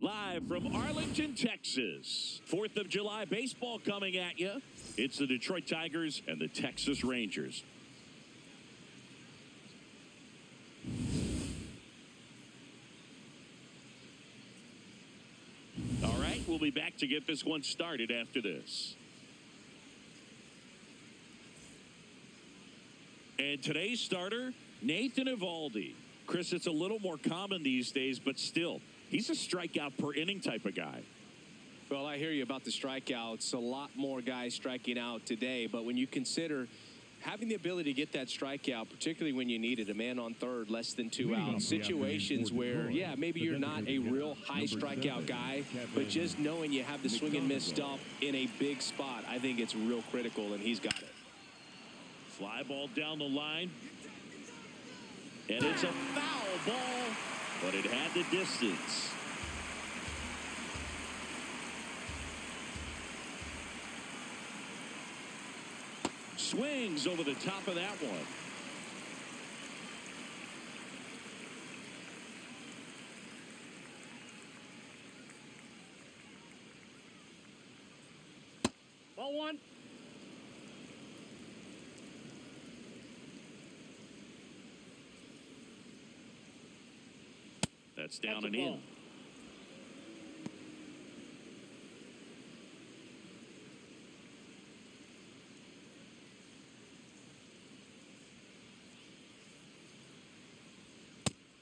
Live from Arlington, Texas. 4th of July baseball coming at you. It's the Detroit Tigers and the Texas Rangers. All right, we'll be back to get this one started after this. And today's starter, Nathan Eovaldi. Chris, it's a little more common these days, but still, he's a strikeout per inning type of guy. Well, I hear you about the strikeouts. A lot more guys striking out today. But when you consider having the ability to get that strikeout, particularly when you need it, a man on third, less than 2 outs, situations where, yeah, maybe you're not a real high strikeout guy, but just knowing you have the swing and miss stuff in a big spot, I think it's real critical, and he's got it. Fly ball down the line. And it's a foul ball, but it had the distance. Swings over the top of that one. Ball one. That's down and in.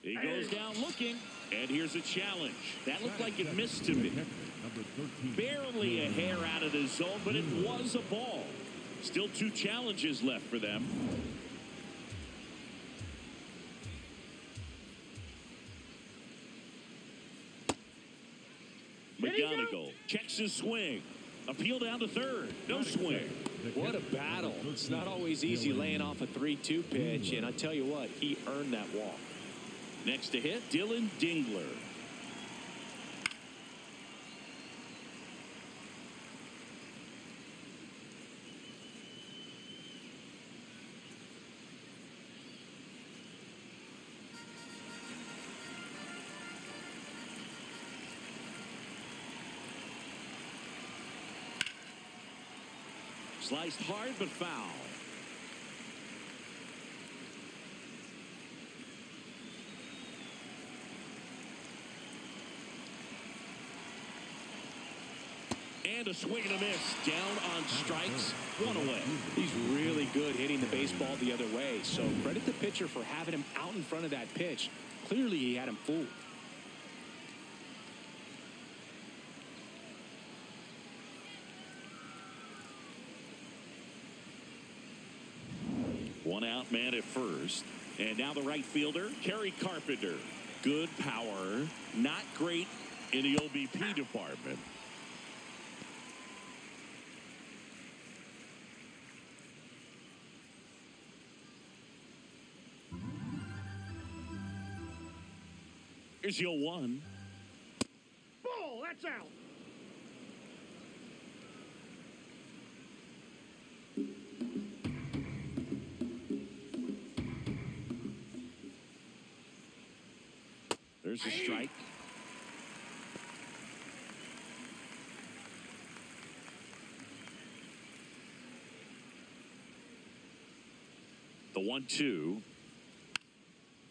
He goes down looking, and here's a challenge. That looked like it missed to me. Barely a hair out of the zone, but it was a ball. Still 2 challenges left for them. McGonigal checks his swing. Appeal down to third. No swing. What a battle. It's not always easy laying off a 3-2 pitch, and I tell you what, he earned that walk. Next to hit, Dylan Dingler. Sliced hard but foul. And a swing and a miss. Down on strikes. 1 away. He's really good hitting the baseball the other way. So credit the pitcher for having him out in front of that pitch. Clearly he had him fooled. One out man at first. And now the right fielder, Kerry Carpenter. Good power. Not great in the OBP department. Here's your 1. Ball, that's out. There's a strike. The 1-2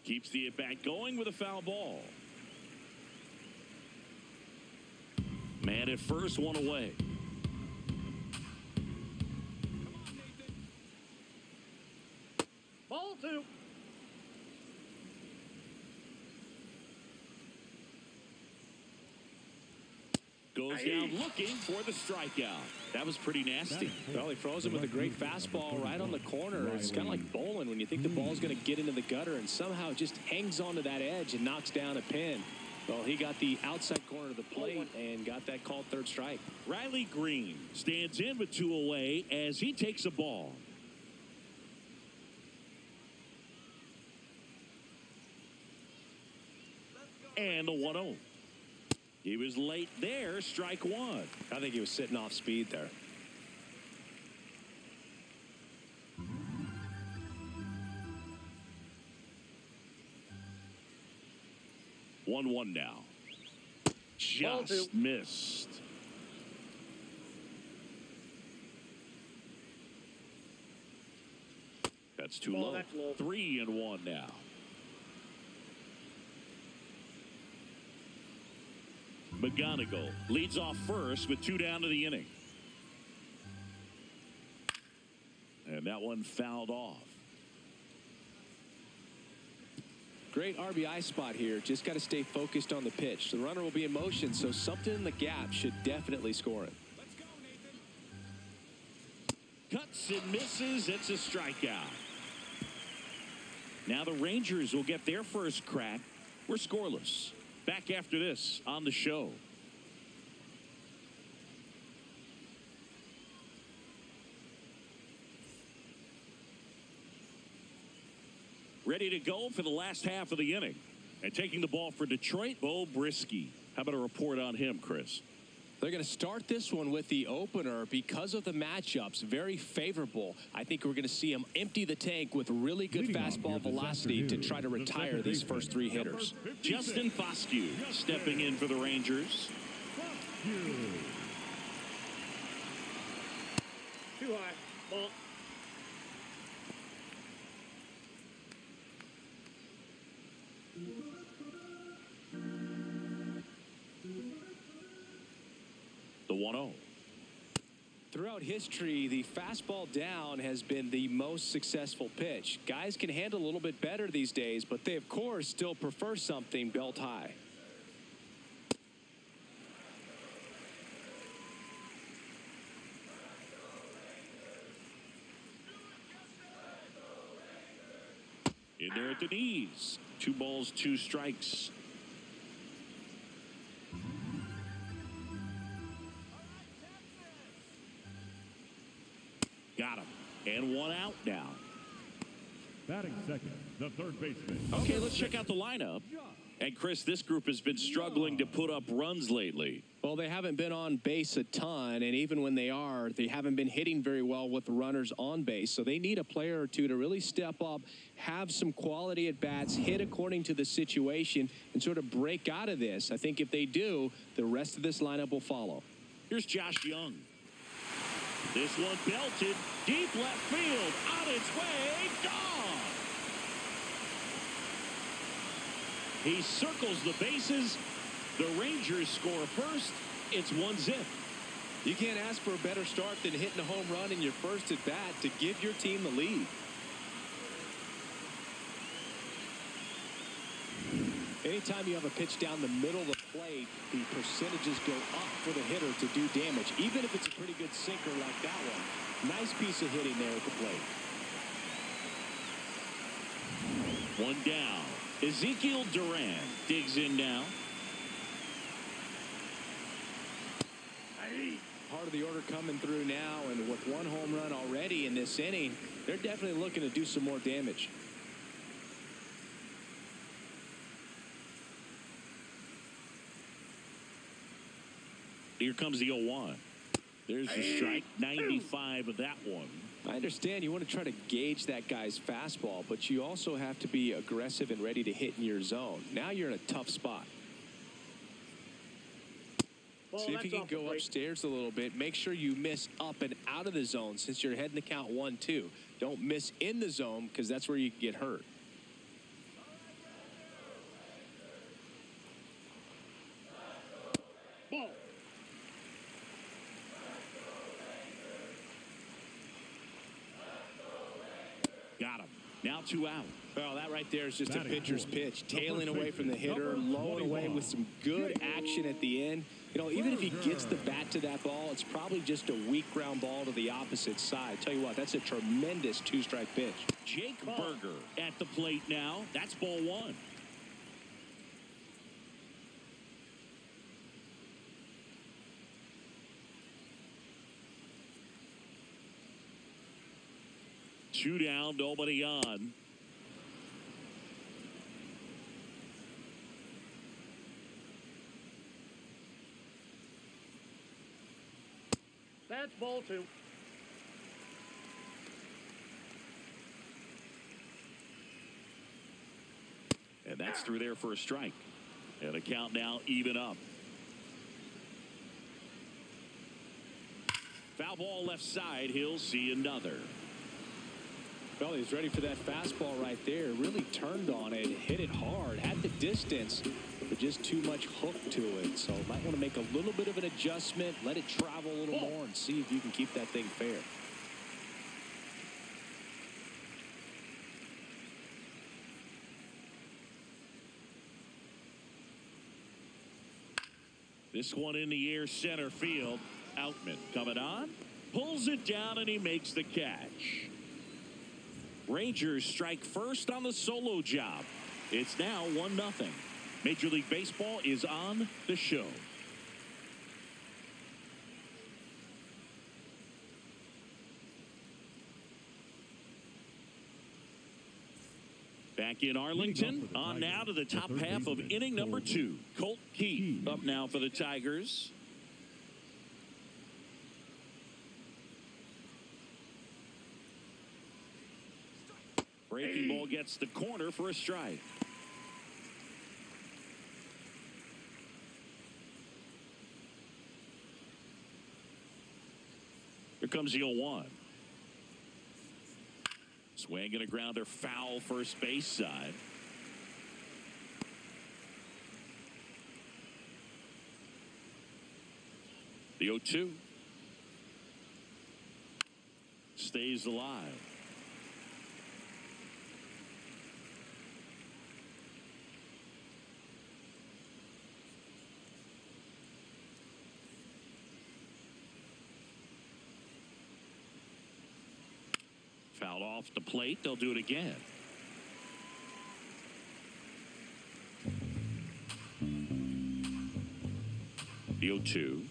keeps the at-bat going with a foul ball. Man at first, 1 away. Ball 2. Goes down looking for the strikeout. That was pretty nasty. Well, he froze him with a great fastball right on the corner. It's kind of like bowling when you think the ball's going to get into the gutter and somehow it just hangs onto that edge and knocks down a pin. Well, he got the outside corner of the plate and got that called third strike. Riley Green stands in with 2 away as he takes a ball. And the 1-0. He was late there, strike 1. I think he was sitting off speed there. 1-1 now. just missed. That's too low. That's low. 3-1 now. McGonigal leads off first with 2 down to the inning. And that one fouled off. Great RBI spot here. Just got to stay focused on the pitch. The runner will be in motion, so something in the gap should definitely score it. Let's go, Nathan. Cuts and misses. It's a strikeout. Now the Rangers will get their first crack. We're scoreless. Back after this on the show. Ready to go for the last half of the inning. And taking the ball for Detroit, Bo Brisky. How about a report on him, Chris? They're going to start this one with the opener because of the matchups. Very favorable. I think we're going to see him empty the tank with really good fastball velocity to try to retire these first 3 hitters. Justin Foscue stepping in for the Rangers. Too high. Ball. The 1-0. Throughout history, the fastball down has been the most successful pitch. Guys can handle a little bit better these days, but they, of course, still prefer something belt high. In there at the knees. 2 balls, 2 strikes. Got him. And 1 out now. Batting second, the third baseman. Okay, let's check out the lineup. And Chris, this group has been struggling to put up runs lately. Well, they haven't been on base a ton, and even when they are, they haven't been hitting very well with the runners on base. So they need a player or two to really step up, have some quality at bats, hit according to the situation, and sort of break out of this. I think if they do, the rest of this lineup will follow. Here's Josh Young. This one belted deep left field, on its way, gone. He circles the bases. The Rangers score first. It's 1-0. You can't ask for a better start than hitting a home run in your first at bat to give your team the lead. Anytime you have a pitch down the middle of the plate, the percentages go up for the hitter to do damage, even if it's a pretty good sinker like that one. Nice piece of hitting there at the plate. 1 down. Ezekiel Duran digs in now. Part of the order coming through now, and with 1 home run already in this inning, they're definitely looking to do some more damage. Here comes the 0-1. There's the strike. 95 of that one. I understand you want to try to gauge that guy's fastball, but you also have to be aggressive and ready to hit in your zone. Now you're in a tough spot. See if you can go upstairs a little bit. Make sure you miss up and out of the zone since you're heading to count 1-2. Don't miss in the zone because that's where you can get hurt. Ball. Got him. Now 2 out. Well, that right there is just a pitcher's pitch. Tailing away from the hitter, lowing away with some good action at the end. You know, even if he gets the bat to that ball, it's probably just a weak ground ball to the opposite side. Tell you what, that's a tremendous 2-strike pitch. Jake Berger at the plate now. That's ball 1. Two down, nobody on. That's ball 2. And that's through there for a strike. And the count now even up. Foul ball left side. He'll see another. Well, he's ready for that fastball right there. Really turned on it, hit it hard, had the distance, but just too much hook to it. So might want to make a little bit of an adjustment, let it travel a little more, and see if you can keep that thing fair. This one in the air, center field. Outman coming on, pulls it down, and he makes the catch. Rangers strike first on the solo job. It's now 1-0. Major League Baseball is on the show. Back in Arlington, on now to the top half of inning number 2. Colt Keith up now for the Tigers. Breaking ball gets the corner for a strike. Here comes the 0-1. Swing and a grounder, foul first base side. The 0-2 stays alive. Fouled off the plate. They'll do it again. The 0-2.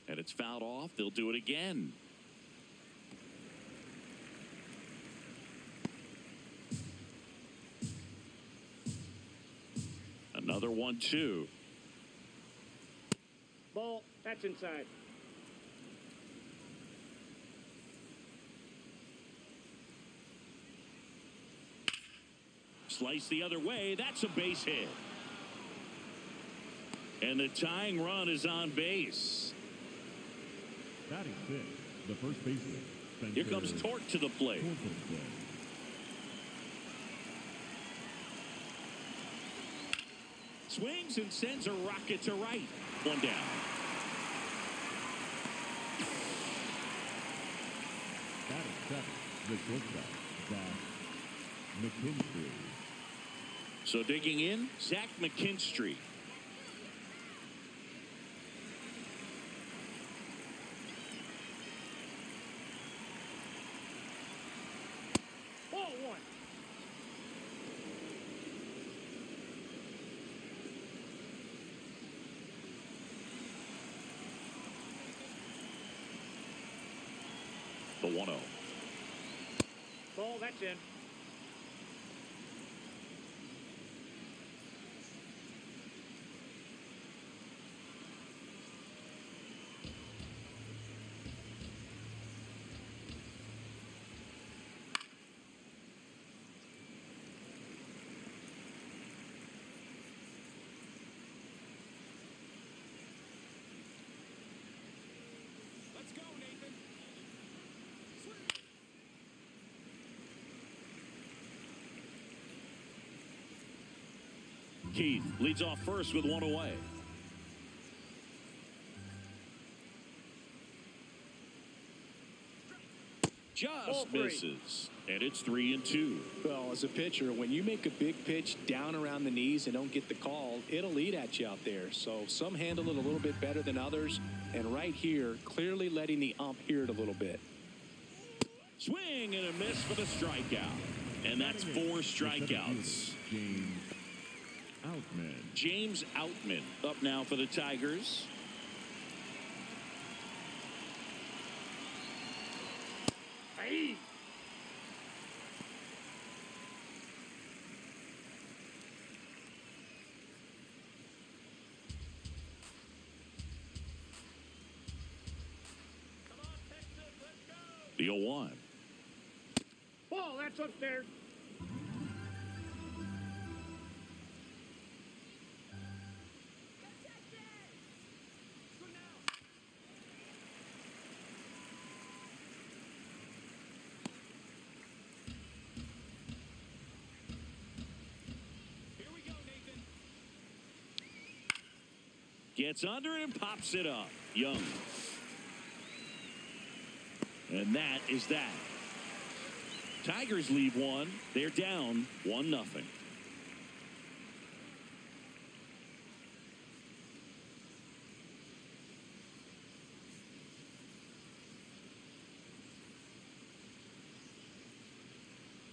And it's fouled off. They'll do it again. Another 1-2. Ball. That's inside. Slice the other way. That's a base hit. And the tying run is on base. Batting fifth, the first baseman. Here comes Torque to the plate. Swings and sends a rocket to right. One down. Batting seventh, the shortstop, Zach McKinstry. So digging in, Zach McKinstry. Ball 1. The 1-0. Ball. That's in. Let's go, Nathan. Keith leads off first with one away. Just misses. And it's 3-2. Well, as a pitcher, when you make a big pitch down around the knees and don't get the call, it'll eat at you out there. So some handle it a little bit better than others. And right here, clearly letting the ump hear it a little bit. Swing and a miss for the strikeout. And that's 4 strikeouts. James Outman up now for the Tigers. Hey. The 0-1. Ball. That's That's upstairs. Gets under it and pops it up. Young. And that is that. Tigers leave one. They're down 1-0.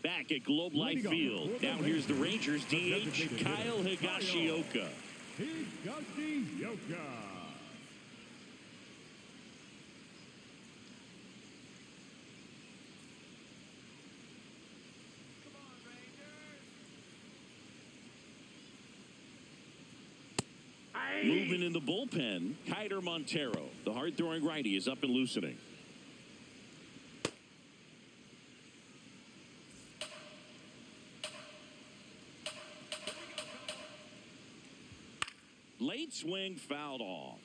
Back at Globe Life Field. Now here's the Rangers DH, Kyle Higashioka. Higashioka. Moving in the bullpen, Kiter Montero. The hard-throwing righty is up and loosening. Late swing fouled off.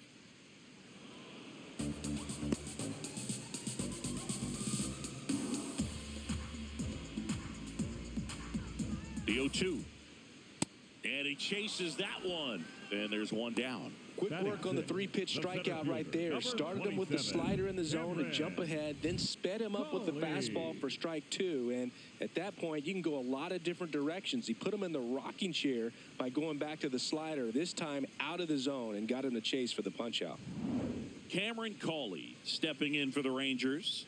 The 0-2. And he chases that one. And there's one down. Quick work on the 3-pitch strikeout right there. Started him with the slider in the zone, a jump ahead, then sped him up with the fastball for strike 2. And at that point, you can go a lot of different directions. He put him in the rocking chair by going back to the slider, this time out of the zone, and got him to chase for the punch out. Cameron Cawley stepping in for the Rangers.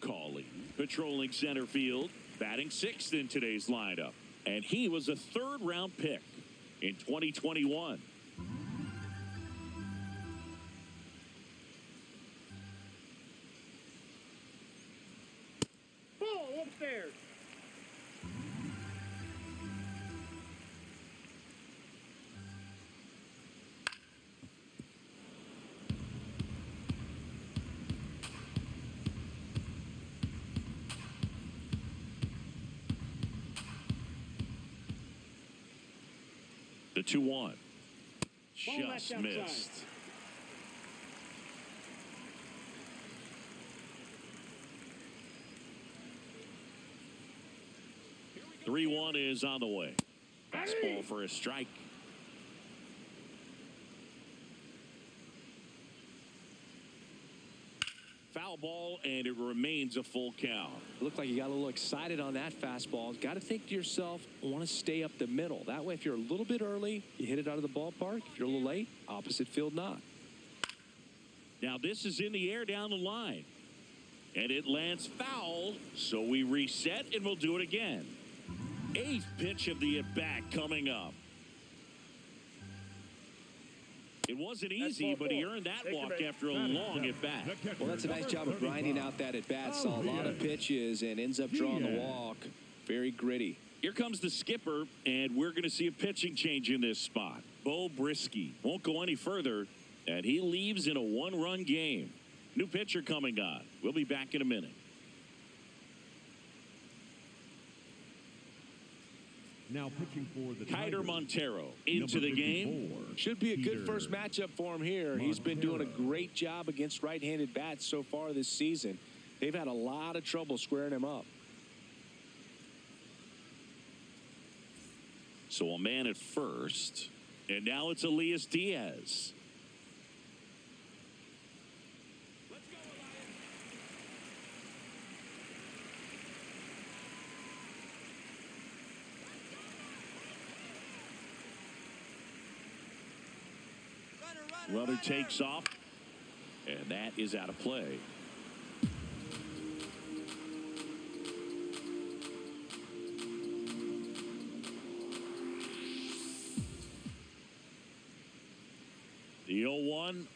Cawley patrolling center field. Batting 6th in today's lineup. And he was a 3rd-round pick in 2021. Ball upstairs. The 2-1. Just Just missed. The 3-1 is on the way. Fastball for a strike. Foul ball, and it remains a full count. Looked like you got a little excited on that fastball. Got to think to yourself, I want to stay up the middle. That way, if you're a little bit early, you hit it out of the ballpark. If you're a little late, opposite field knock. Now this is in the air down the line. And it lands foul, so we reset and we'll do it again. 8th pitch of the at-bat coming up. It wasn't easy, but he earned that walk after a long at-bat. Well, that's a nice job of grinding out that at-bat. Saw a lot of pitches and ends up drawing the walk. Very gritty. Here comes the skipper, and we're going to see a pitching change in this spot. Bo Brisky won't go any further, and he leaves in a 1-run game. New pitcher coming on. We'll be back in a minute. Now pitching for the Kiter Montero into the game. Should be a good first matchup for him here. He's been doing a great job against right-handed bats so far this season. They've had a lot of trouble squaring him up. So a man at first, and now it's Elias Diaz. Runner takes off, and that is out of play. The 0-1,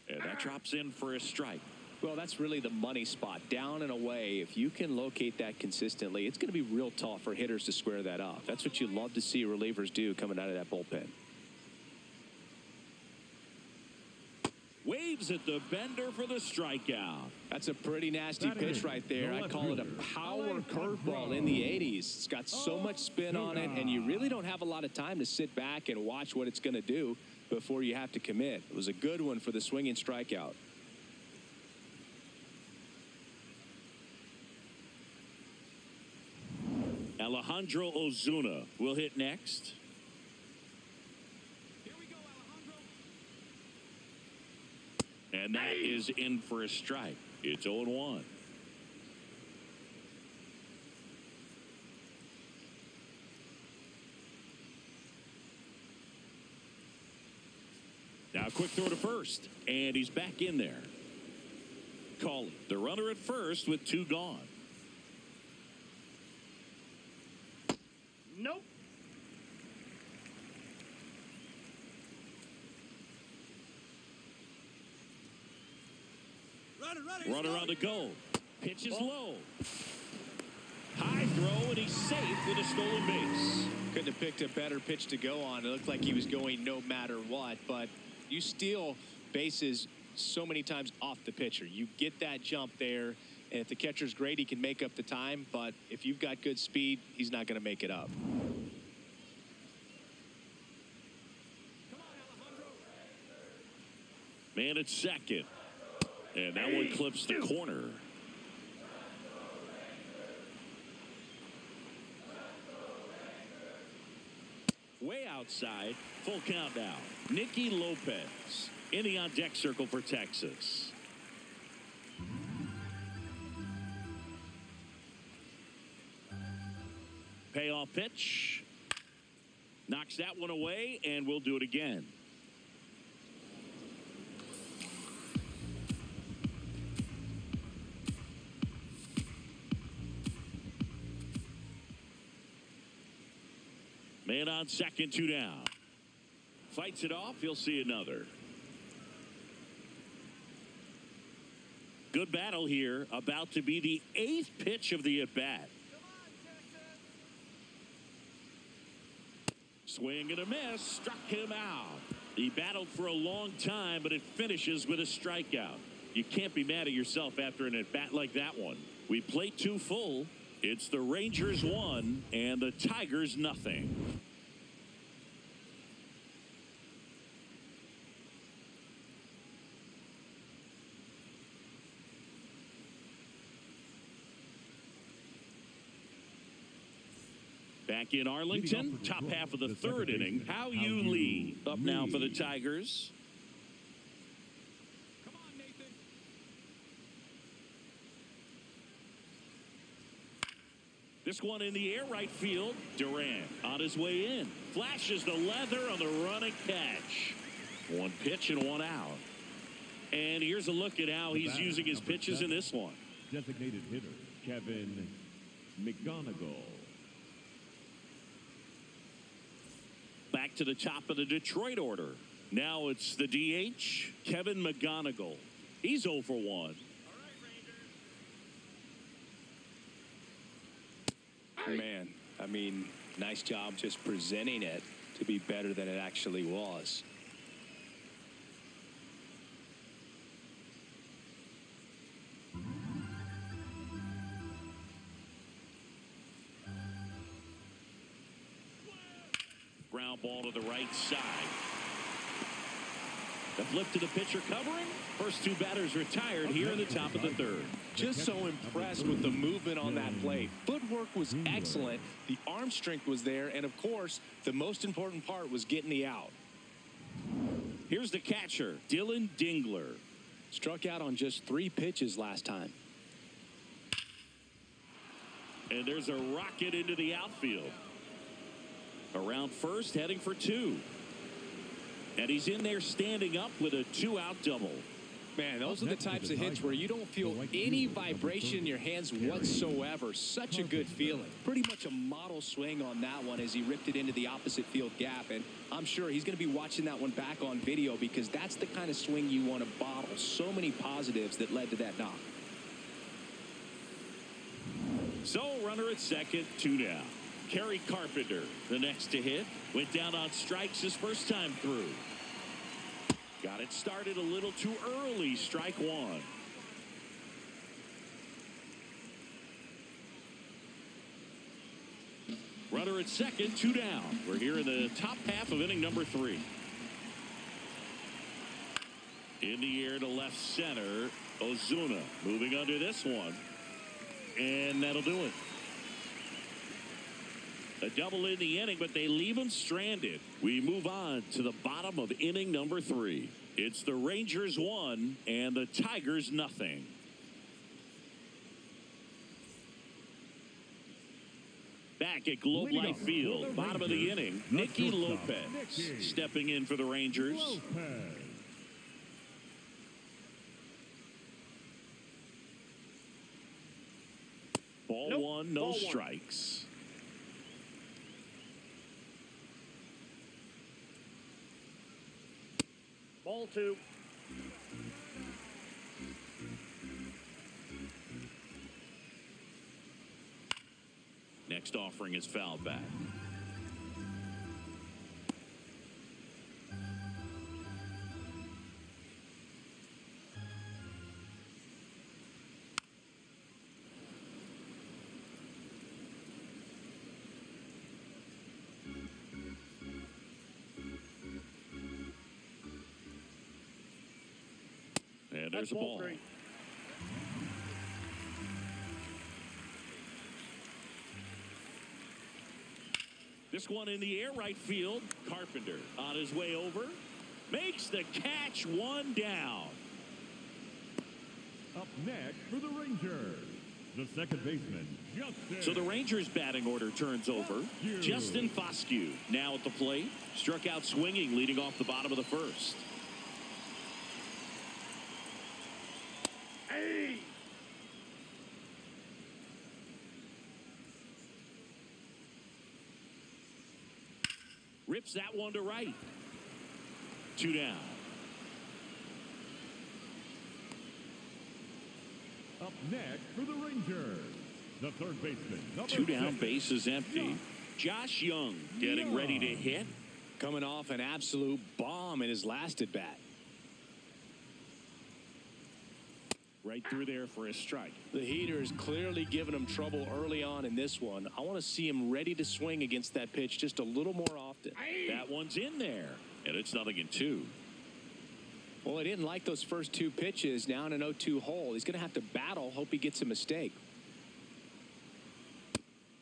and that drops in for a strike. Well, that's really the money spot, down and away. If you can locate that consistently, it's going to be real tough for hitters to square that up. That's what you love to see relievers do coming out of that bullpen. gives it the bender for the strikeout. That's a pretty nasty pitch right there. I call it a power curveball in the 80s. It's got so much spin on it, and you really don't have a lot of time to sit back and watch what it's going to do before you have to commit. It was a good one for the swinging strikeout. Alejandro Ozuna will hit next. Here we go, Alejandro. And that is in for a strike. It's 0-1. Now a quick throw to first, and he's back in there. Calling the runner at first with 2 gone. Nope. Runner on the go. Pitch is low. High throw, and he's safe with a stolen base. Couldn't have picked a better pitch to go on. It looked like he was going no matter what, but you steal bases so many times off the pitcher. You get that jump there, and if the catcher's great, he can make up the time, but if you've got good speed, he's not going to make it up. Man at second. And that one clips the corner. Way outside. Full count now. Nicky Lopez in the on-deck circle for Texas. Payoff pitch. Knocks that one away, and we'll do it again. Man on second, 2 down. Fights it off. He'll see another. Good battle here. About to be the 8th pitch of the at-bat. Swing and a miss. Struck him out. He battled for a long time, but it finishes with a strikeout. You can't be mad at yourself after an at-bat like that one. We played 2 full. It's the Rangers 1 and the Tigers nothing. Back in Arlington, top half of the 3rd inning. How you lead up now for the Tigers. Come on, Nathan. This one in the air, right field. Durant on his way in. Flashes the leather on the running catch. 1 pitch and 1 out. And here's a look at how he's using his pitches in this one. Designated hitter, Kevin McGonigal. Back to the top of the Detroit order. Now it's the DH, Kevin McGonigal. He's 0 for 1. Man, I mean, nice job just presenting it to be better than it actually was. Ground ball to the right side. The flip to the pitcher covering. First 2 batters retired here in the top of the 3rd. Just so impressed with the movement on that play. Footwork was excellent. The arm strength was there. And, of course, the most important part was getting the out. Here's the catcher, Dylan Dingler. Struck out on just 3 pitches last time. And there's a rocket into the outfield. Around first, heading for 2. And he's in there standing up with a 2-out double. Man, those are the types of hits where you don't feel any vibration in your hands whatsoever. Such a good feeling. Pretty much a model swing on that one as he ripped it into the opposite field gap. And I'm sure he's going to be watching that one back on video because that's the kind of swing you want to bottle. So many positives that led to that knock. So, runner at second, 2 down. Kerry Carpenter, the next to hit, went down on strikes his first time through. Got it started a little too early. Strike one. Runner at second, 2 down. We're here in the top half of inning number 3. In the air to left center. Ozuna moving under this one. And that'll do it. A double in the inning, but they leave him stranded. We move on to the bottom of inning number 3. It's the Rangers 1 and the Tigers nothing. Back at Globe Life Field, bottom of the inning, Nicky Lopez stepping in for the Rangers. Ball one, no strikes. Ball 2. Next offering is fouled back. And there's a ball. 3. This one in the air, right field. Carpenter on his way over. Makes the catch, 1 down. Up next for the Rangers, the second baseman, Justin. So the Rangers batting order turns over. Justin Foscue now at the plate. Struck out swinging, leading off the bottom of the first. Hey! Rips that one to right. 2 down. Up next for the Rangers, the third baseman, number 2 down, 6. base is empty. Josh Young getting ready to hit. Coming off an absolute bomb in his last at bat. Right through there for a strike. The heater is clearly giving him trouble early on in this one. I want to see him ready to swing against that pitch just a little more often. That one's in there. And it's 0-2. Well, I didn't like those first 2 pitches. Now in an 0-2 hole. He's going to have to battle. Hope he gets a mistake.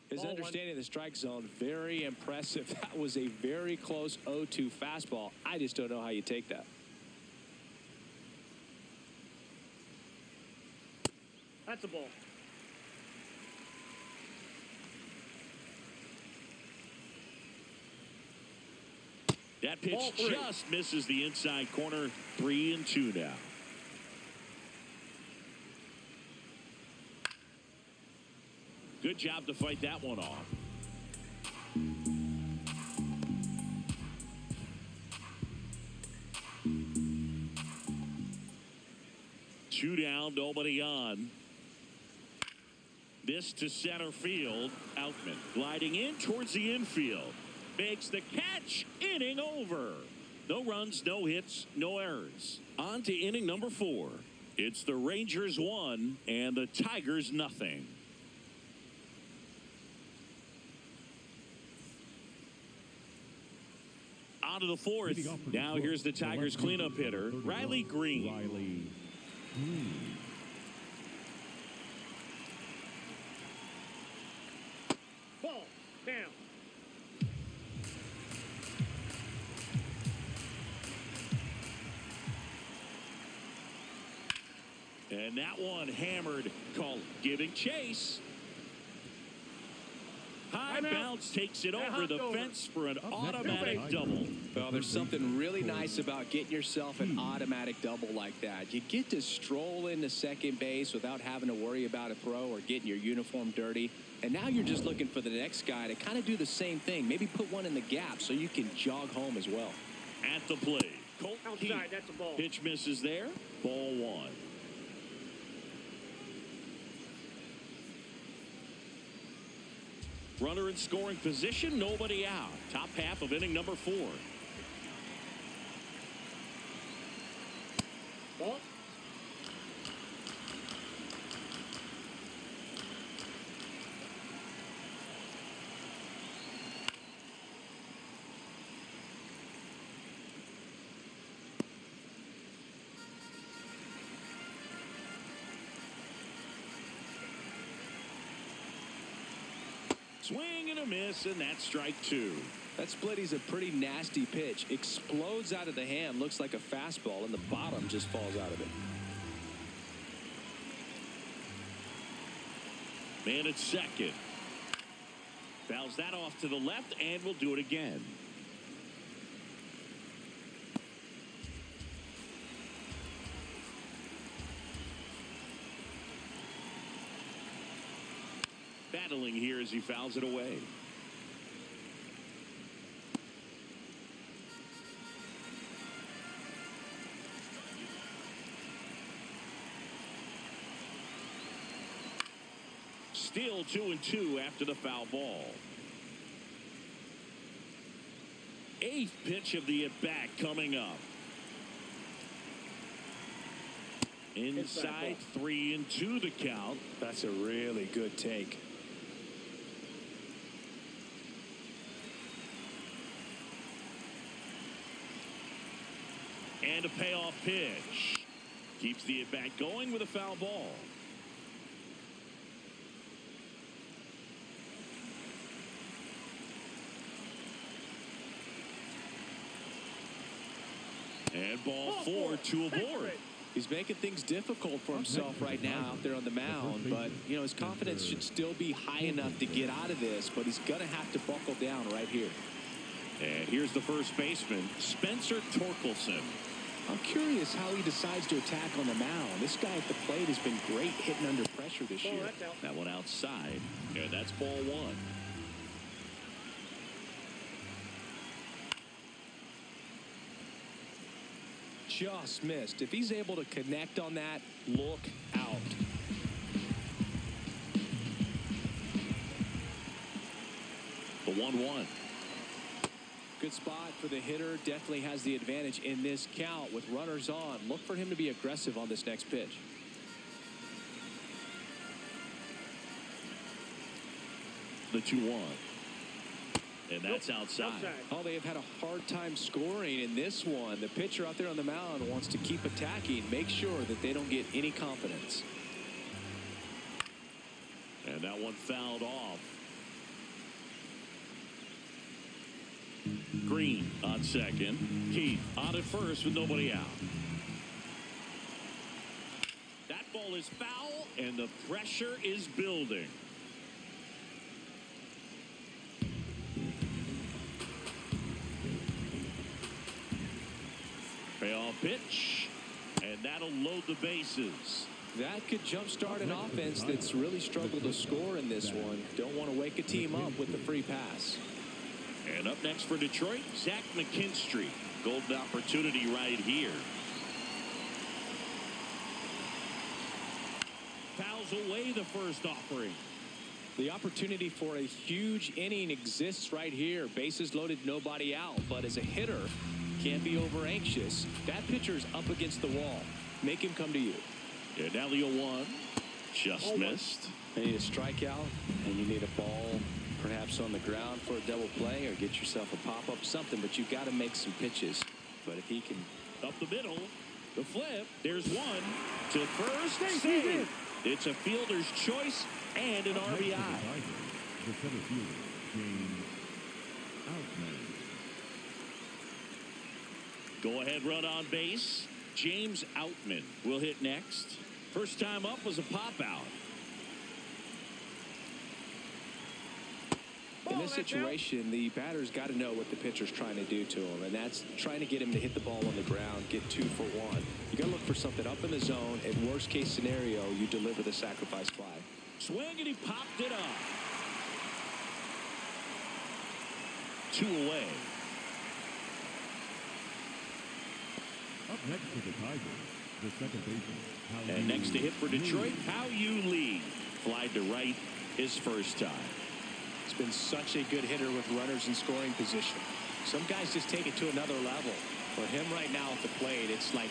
His understanding of the strike zone, very impressive. That was a very close 0-2 fastball. I just don't know how you take that. That's a ball. That pitch Ball 3. just misses the inside corner. 3-2 now. Good job to fight that one off. Two down, nobody on. This to center field. Outman gliding in towards the infield. Makes the catch. Inning over. No runs, no hits, no errors. On to inning number 4. It's the Rangers 1 and the Tigers nothing. On to the 4th. Now here's the Tigers cleanup hitter, Riley Green. Ball. Down. And that one hammered. Call giving chase. High bounce takes it over the fence for an automatic double. Well, there's something really nice about getting yourself an automatic double like that. You get to stroll into second base without having to worry about a throw or getting your uniform dirty. And now you're just looking for the next guy to kind of do the same thing. Maybe put one in the gap so you can jog home as well. At the plate, Colt Outside, that's a ball. Pitch misses there. Ball 1. Runner in scoring position, nobody out. Top half of inning number 4. Swing and a miss, and that's strike 2. That splitty's a pretty nasty pitch. Explodes out of the hand, looks like a fastball, and the bottom just falls out of it. Man at second. Fouls that off to the left, and we'll do it again. Battling here as he fouls it away. Still 2-2 after the foul ball. 8th pitch of the at-bat coming up. Inside 3-2 the count. That's a really good take. And a payoff pitch. Keeps the at-bat going with a foul ball. And ball 4 to a board. He's making things difficult for himself right now out there on the mound, but you know his confidence should still be high enough to get out of this, but he's gonna have to buckle down right here. And here's the first baseman, Spencer Torkelson. I'm curious how he decides to attack on the mound. This guy at the plate has been great hitting under pressure this year. That one outside, and that's ball 1. Just missed. If he's able to connect on that, look out. The 1-1. Good spot for the hitter. Definitely has the advantage in this count with runners on. Look for him to be aggressive on this next pitch. The 2-1. And that's outside. Oh, they have had a hard time scoring in this one. The pitcher out there on the mound wants to keep attacking, make sure that they don't get any confidence. And that one fouled off. Green on second. Keith on at first with nobody out. That ball is foul, and the pressure is building. Payoff pitch, and that'll load the bases. That could jumpstart an offense that's really struggled to score in this one. Don't want to wake a team up with the free pass. And up next for Detroit, Zach McKinstry. Golden opportunity right here. Fouls away the first offering. The opportunity for a huge inning exists right here. Bases loaded, nobody out. But as a hitter, can't be over anxious. That pitcher's up against the wall. Make him come to you. And now the 0-1. Just missed. You need a strikeout, and you need a ball perhaps on the ground for a double play or get yourself a pop-up, something. But you've got to make some pitches. But if he can... Up the middle. The flip. There's one. To first. Save. It's a fielder's choice and an RBI. The center fielder, James Outman. Go-ahead run on base. James Outman will hit next. First time up was a pop-out. In this situation, the batter's got to know what the pitcher's trying to do to him, and that's trying to get him to hit the ball on the ground, get 2 for 1. You got to look for something up in the zone, and worst-case scenario, you deliver the sacrifice fly. Swing, and he popped it up. 2 away. Up next for the Tigers, the second baseman. And next to hit for Detroit, How You Lead. Flied to right his first time. He's been such a good hitter with runners in scoring position. Some guys just take it to another level. For him right now at the plate, it's like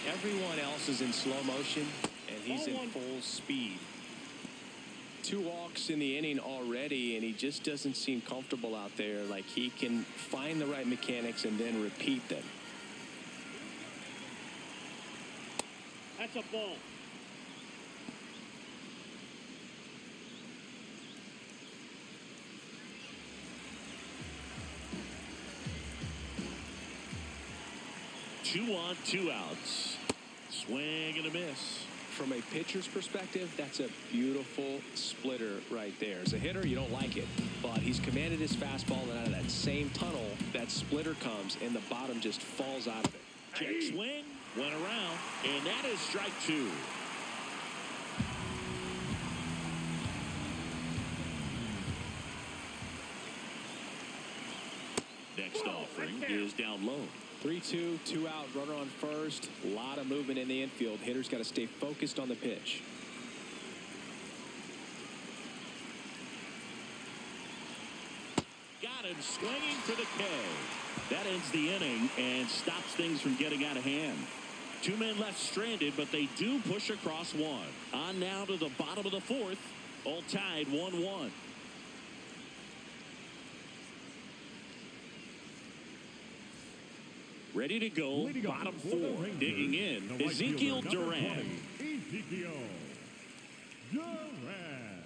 everyone else is in slow motion, and he's in full speed. 2 walks in the inning already, and he just doesn't seem comfortable out there. Like he can find the right mechanics and then repeat them. That's a ball. 2 on, 2 outs. Swing and a miss. From a pitcher's perspective, that's a beautiful splitter right there. As a hitter, you don't like it, but he's commanded his fastball, and out of that same tunnel, that splitter comes, and the bottom just falls out of it. Check swing, went around, and that is strike 2. Next offering is down low. 3-2, 2 out, runner on first. A lot of movement in the infield. Hitters got to stay focused on the pitch. Got him swinging for the K. That ends the inning and stops things from getting out of hand. 2 men left stranded, but they do push across 1. On now to the bottom of the 4th. All tied 1-1. Ready to go, bottom 4. Digging in, Ezekiel Duran. Ezekiel Duran.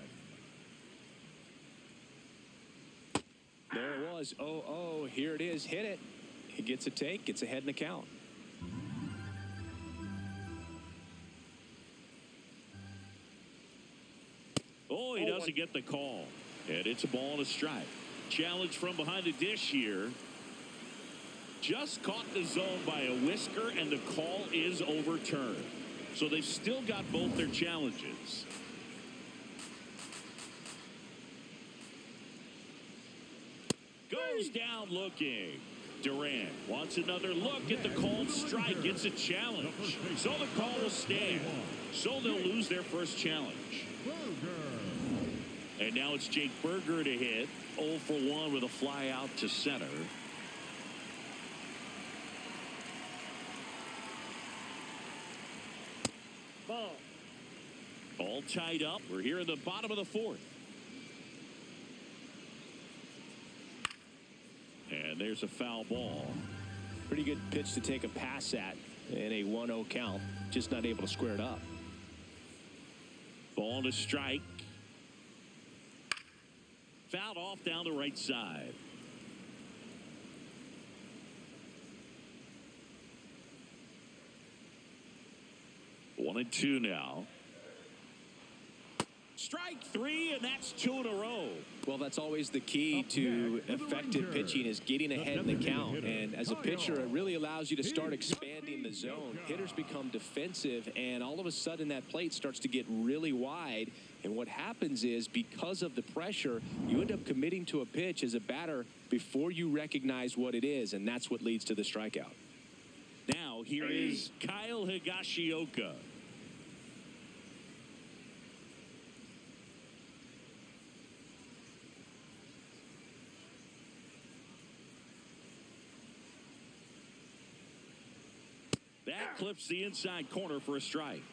There it was. Oh, here it is. Hit it. He gets a take, gets ahead in the count. Oh, he doesn't get the call. And it's a ball and a strike. Challenge from behind the dish here. Just caught the zone by a whisker, and the call is overturned. So they've still got both their challenges. Goes down looking. Durant wants another look at the called strike. Gets a challenge. So the call will stand. So they'll lose their first challenge. And now it's Jake Berger to hit. 0 for 1 with a fly out to center. Ball. All tied up. We're here in the bottom of the 4th. And there's a foul ball. Pretty good pitch to take a pass at in a 1-0 count. Just not able to square it up. Ball to strike. Fouled off down the right side. One and 2 now. Strike 3, and that's 2 in a row. Well, that's always the key to effective pitching, is getting ahead in the count. And as a pitcher, it really allows you to start expanding the zone. Hitters become defensive, and all of a sudden that plate starts to get really wide. And what happens is, because of the pressure, you end up committing to a pitch as a batter before you recognize what it is, and that's what leads to the strikeout. Now, here is Kyle Higashioka. That clips the inside corner for a strike.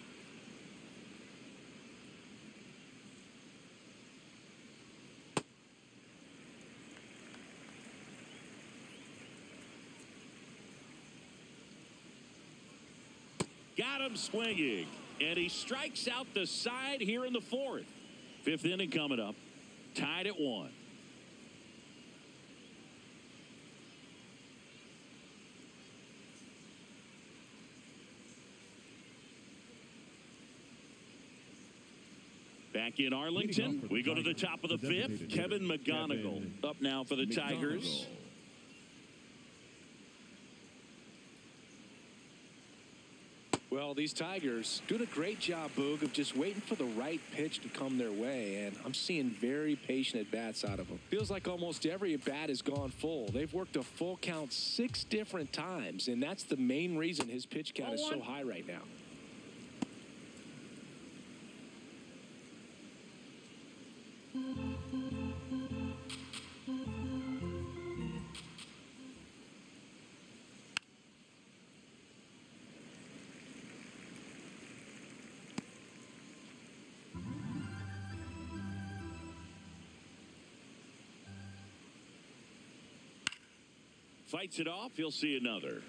Got him swinging, and he strikes out the side here in the 4th. 5th inning coming up, tied at 1. Back in Arlington, we go to the top of the 5th. Kevin McGonigal up now for the Tigers. Well, these Tigers doing a great job, Boog, of just waiting for the right pitch to come their way, and I'm seeing very patient at-bats out of them. Feels like almost every at-bat has gone full. They've worked a full count 6 different times, and that's the main reason his pitch count is so high right now. Fights it off. He'll see another.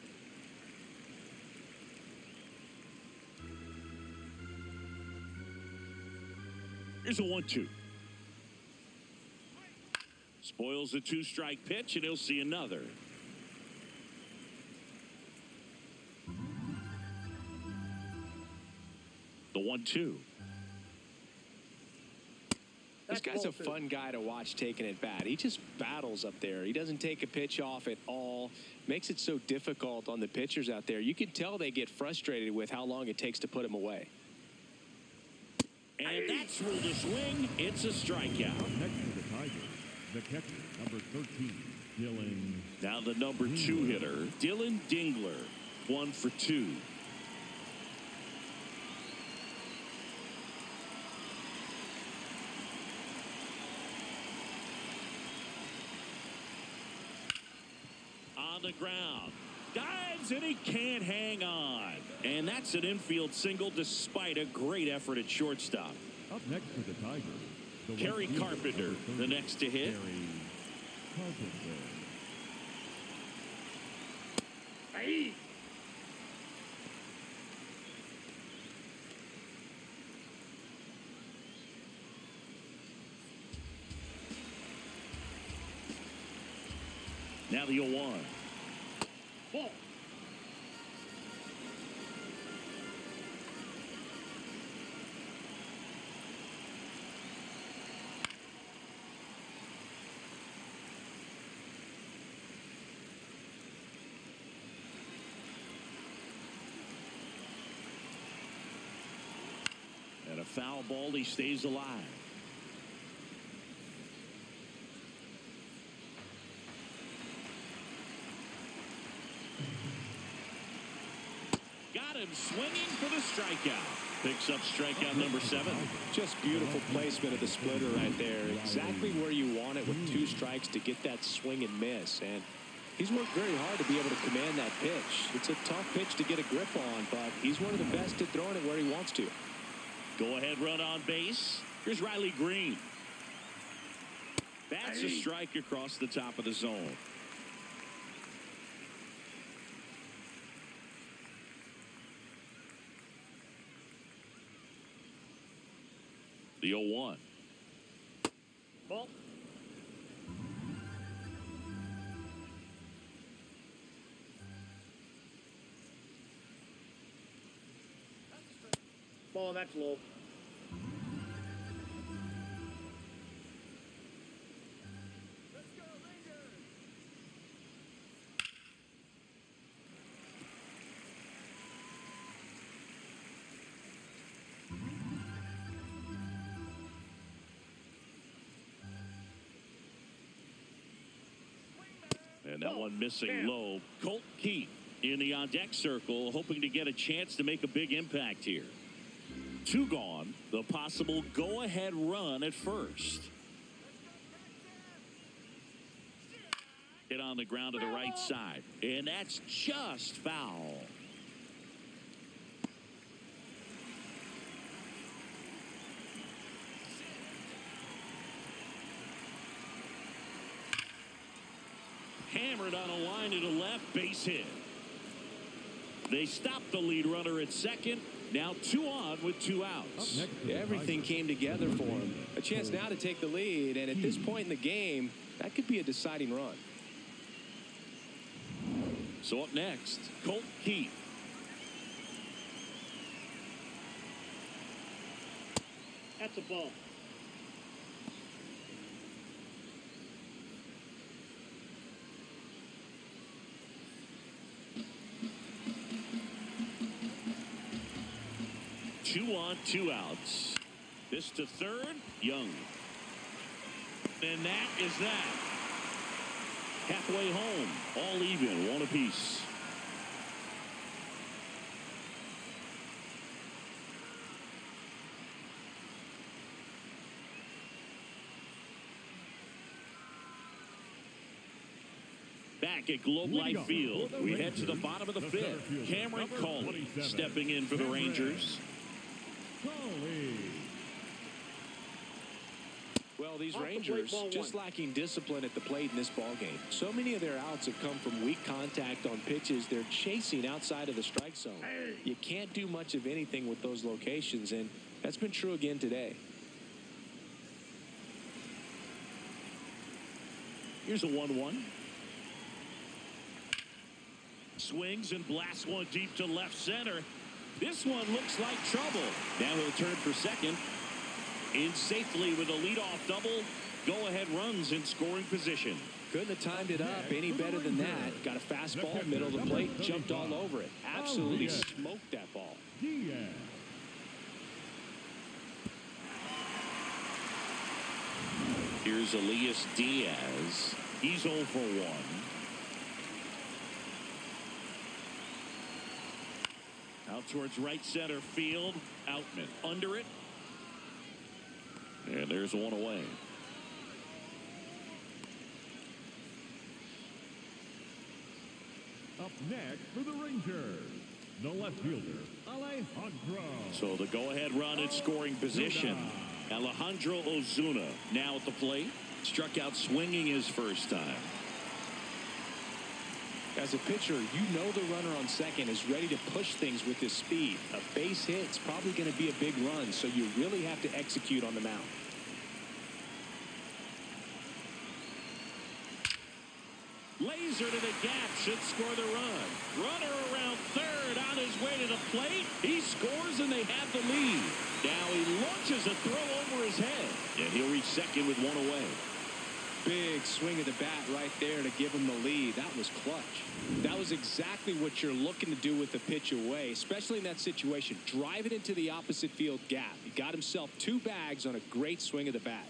Here's a 1-2. Spoils the 2-strike pitch, and he'll see another. 1-2. This guy's a fun guy to watch taking at bat. He just battles up there. He doesn't take a pitch off at all. Makes it so difficult on the pitchers out there. You can tell they get frustrated with how long it takes to put him away. And that's ruled a swing. It's a strikeout. Next to the Tigers, the catcher, number 13, Dylan. Now the number 2 hitter, Dylan Dingler, 1 for 2. On the ground. Dives and he can't hang on. And that's an infield single despite a great effort at shortstop. Up next to the Tigers, the Kerry right fielder, Carpenter, number 30, the next to hit. Kerry Carpenter. Hey. Now the 0-1. Ball. And a foul ball, he stays alive. Got him swinging for the strikeout. Picks up strikeout number 7. Just beautiful placement of the splitter right there. Exactly where you want it with 2 strikes to get that swing and miss. And he's worked very hard to be able to command that pitch. It's a tough pitch to get a grip on, but he's one of the best at throwing it where he wants to. Go ahead run on base. Here's Riley Green. That's a strike across the top of the zone. The 0-1. Ball. Ball, that's low. And that one missing low. Colt Keith in the on-deck circle, hoping to get a chance to make a big impact here. 2 gone. The possible go-ahead run at first. Hit on the ground to the right side. And that's just foul. Hammered on a line to the left, base hit. They stopped the lead runner at second. Now 2 on with 2 outs. Everything came together for him. A chance now to take the lead, and at this point in the game, that could be a deciding run. So up next, Colt Keith. That's a ball. Two on, 2 outs. This to third, Young. And that is that. Halfway home, all even, 1 apiece. Back at Globe Life Field, we head to the bottom of the 5th. Cameron Cawley stepping in for the Rangers. Well, these Rangers just lacking discipline at the plate in this ballgame. So many of their outs have come from weak contact on pitches they're chasing outside of the strike zone. You can't do much of anything with those locations, and that's been true again today. Here's a 1-1. Swings and blasts one deep to left center. This one looks like trouble. Now he'll turn for second. In safely with a leadoff double. Go-ahead runs in scoring position. Couldn't have timed it up any better than that. Got a fastball, middle of the plate, jumped all over it. Absolutely smoked that ball. Here's Elias Diaz. He's 0 for 1. Out towards right center field. Outman under it. And there's one away. Up next for the Rangers, the left fielder, Alejandro. So the go-ahead run in scoring position. Alejandro Ozuna now at the plate. Struck out swinging his first time. As a pitcher, you know the runner on second is ready to push things with his speed. A base hit's probably going to be a big run, so you really have to execute on the mound. Laser to the gap, should score the run. Runner around third on his way to the plate. He scores and they have the lead. Now he launches a throw over his head. And he'll reach second with one away. Big swing of the bat right there to give him the lead. That was clutch. That was exactly what you're looking to do with the pitch away, especially in that situation. Drive it into the opposite field gap. He got himself 2 bags on a great swing of the bat.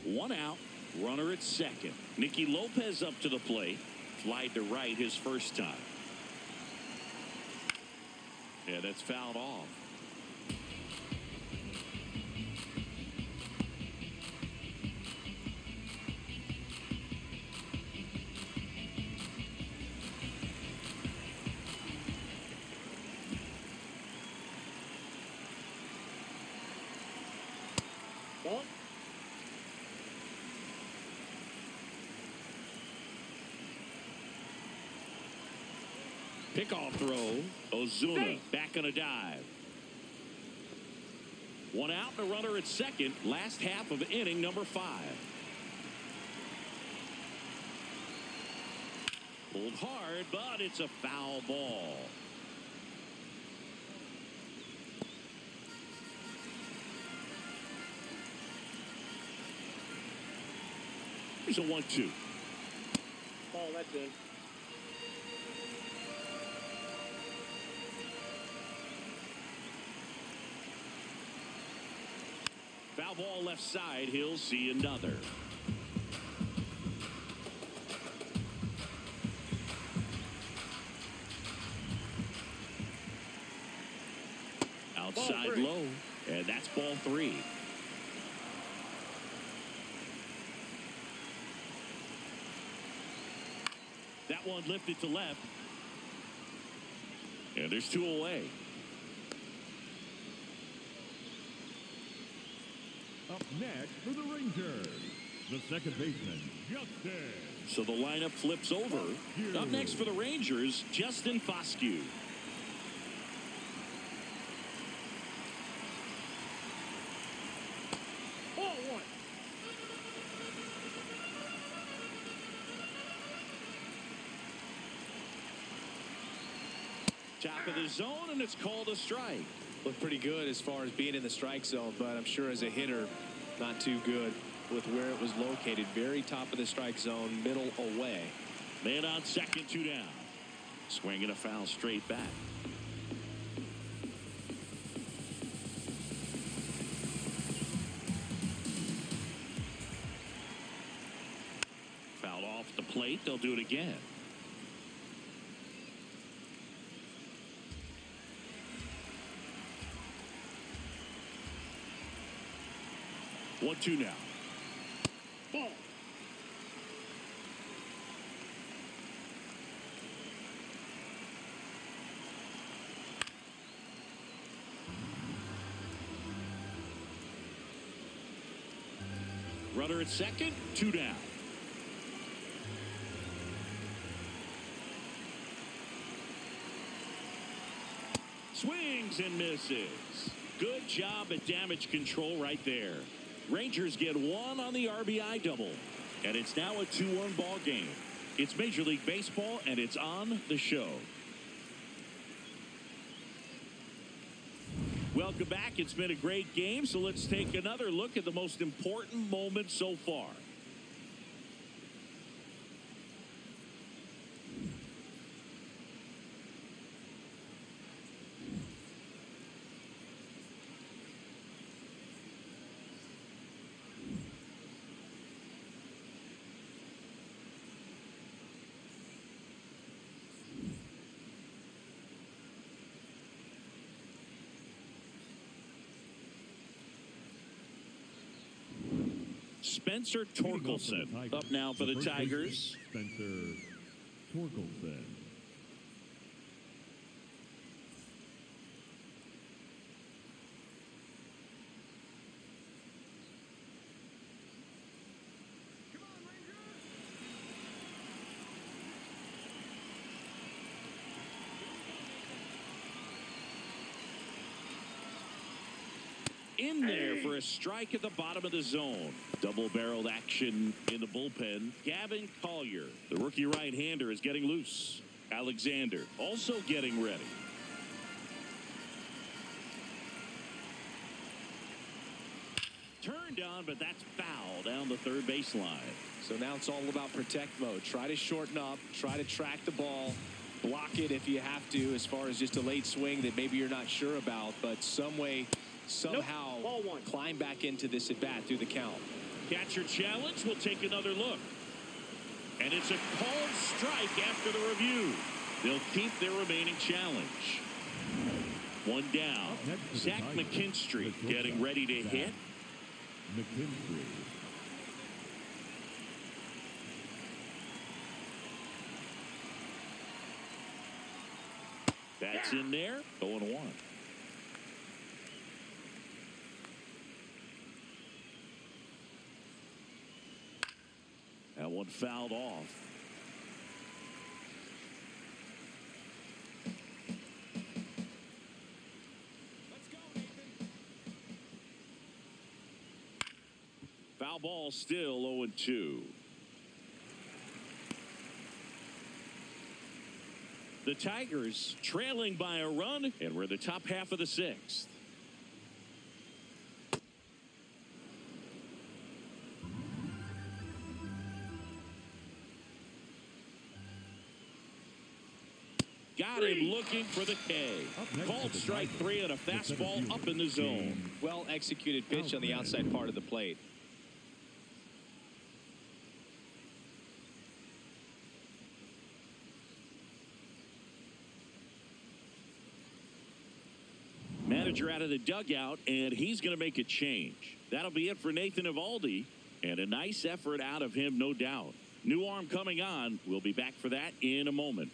1 out, runner at second. Nicky Lopez up to the plate. Flied to right his first time. Yeah, that's fouled off. Ball. Pickoff throw. Ozuna back on a dive. 1 out and a runner at second. Last half of inning number 5. Pulled hard, but it's a foul ball. Here's a 1-2. Ball, that's in. Foul ball left side. He'll see another. Outside low. And that's ball 3. That one lifted to left. And there's 2 away. Up next for the Rangers, the second baseman, Justin. So the lineup flips over. Up next for the Rangers, Justin Foscue. Ball 1. Top of the zone, and it's called a strike. Looked pretty good as far as being in the strike zone, but I'm sure as a hitter, not too good with where it was located. Very top of the strike zone, middle away. Man on second, 2 down. Swinging a foul straight back. Foul off the plate. They'll do it again. One, 2 now. Ball. Runner at second, 2 down. Swings and misses. Good job at damage control right there. Rangers get 1 on the RBI double. And it's now a 2-1 ball game. It's Major League Baseball, and it's on the show. Welcome back. It's been a great game, so let's take another look at the most important moment so far. Spencer Torkelson up now for the Tigers. Spencer Torkelson. In there for a strike at the bottom of the zone. Double-barreled action in the bullpen. Gavin Collier, the rookie right-hander, is getting loose. Alexander also getting ready. Turned on, but that's foul down the third baseline. So now it's all about protect mode. Try to shorten up, try to track the ball, block it if you have to, as far as just a late swing that maybe you're not sure about, but somehow climb back into this at bat through the count. Catcher challenge. We'll take another look. And it's a called strike after the review. They'll keep their remaining challenge. One down. Zach McKinstry getting ready to hit. McKinstry. That's in there. 0-1. That one fouled off. Let's go, Nathan. Foul ball still 0-2. The Tigers trailing by a run, and we're in the top half of the sixth. Got him looking for the K. Called strike three on a fastball up in the zone. Well executed pitch on the outside part of the plate. Manager out of the dugout, and he's going to make a change. That'll be it for Nathan Eovaldi, and a nice effort out of him, no doubt. New arm coming on. We'll be back for that in a moment.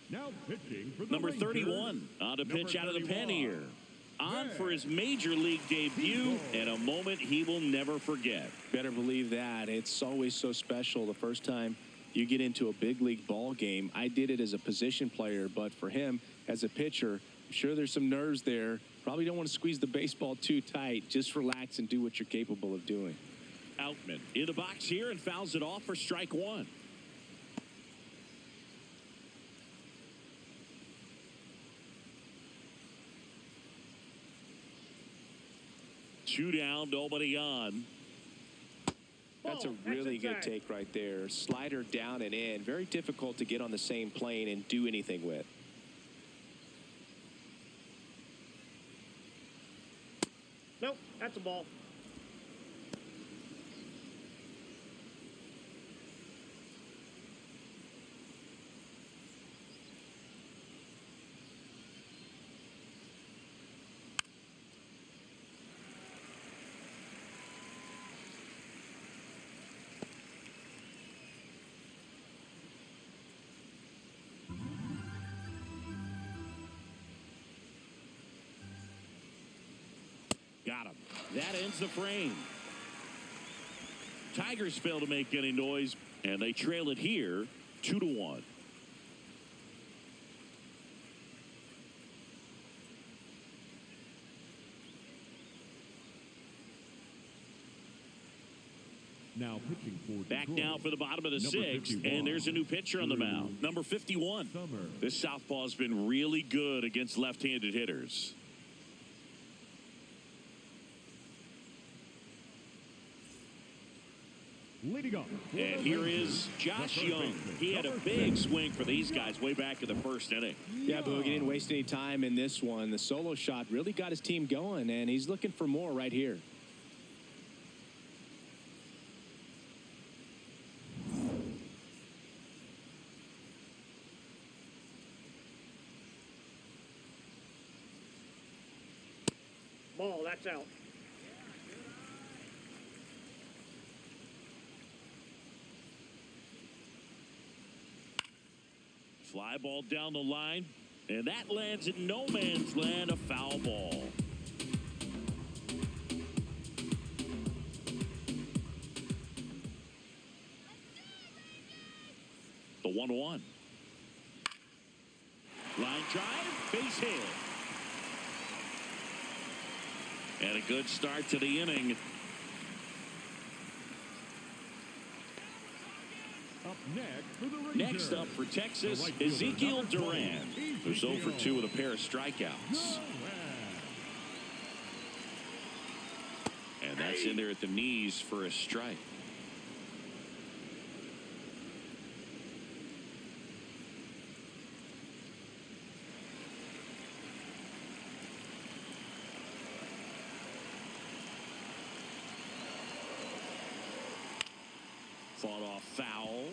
Now pitching for the Number Rangers, 31 on a pitch out of the pen here. On for his major league debut, and a moment he will never forget. Better believe that. It's always so special the first time you get into a big league ball game. I did it as a position player, but for him as a pitcher, I'm sure there's some nerves there. Probably don't want to squeeze the baseball too tight. Just relax and do what you're capable of doing. Outman in the box here and fouls it off for strike one. Two down, nobody on. That's a really good take right there. Slider down and in. Very difficult to get on the same plane and do anything with. Nope, that's a ball. Got him. That ends the frame. Tigers fail to make any noise, and they trail it here 2-1. Now pitching for Back Detroit, now for the bottom of the number sixth, 51, and there's a new pitcher on the mound. Number 51. Summer. This southpaw's been really good against left-handed hitters. Leading up. And here is Josh Young. He had a big swing for these guys way back in the first inning. Yeah, Boog, he didn't waste any time in this one. The solo shot really got his team going, and he's looking for more right here. Ball, that's out. Fly ball down the line, and that lands in no man's land, a foul ball. The 1-1. Line drive, base hit. And a good start to the inning. Up next for the Rangers. Next up for Texas, Ezekiel Duran, who's 0 for 2 with a pair of strikeouts. And that's in there at the knees for a strike. Fought off foul.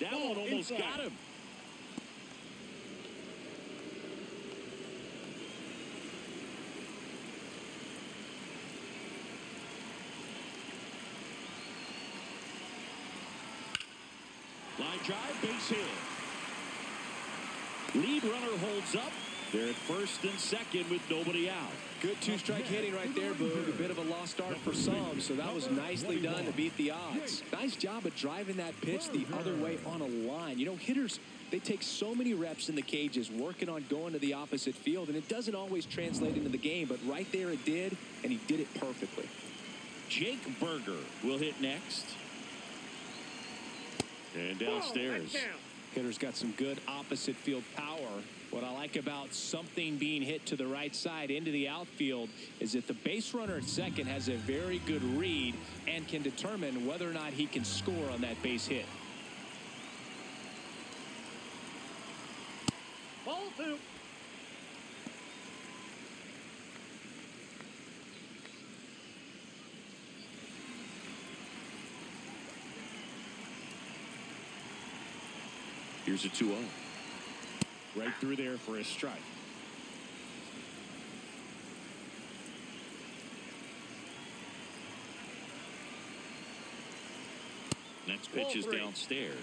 That one almost got him. Line drive, base hit. Lead runner holds up. They're at first and second with nobody out. Good two-strike hitting right there, Boog. A bit of a lost start for some, so that was nicely done to beat the odds. Nice job of driving that pitch the other way on a line. You know, hitters, they take so many reps in the cages working on going to the opposite field, and it doesn't always translate into the game, but right there it did, and he did it perfectly. Jake Berger will hit next. And downstairs. Hitter's got some good opposite field power. What I like about something being hit to the right side into the outfield is that the base runner at second has a very good read and can determine whether or not he can score on that base hit. Ball two. Here's a 2-0. Right through there for a strike. Next pitch is downstairs.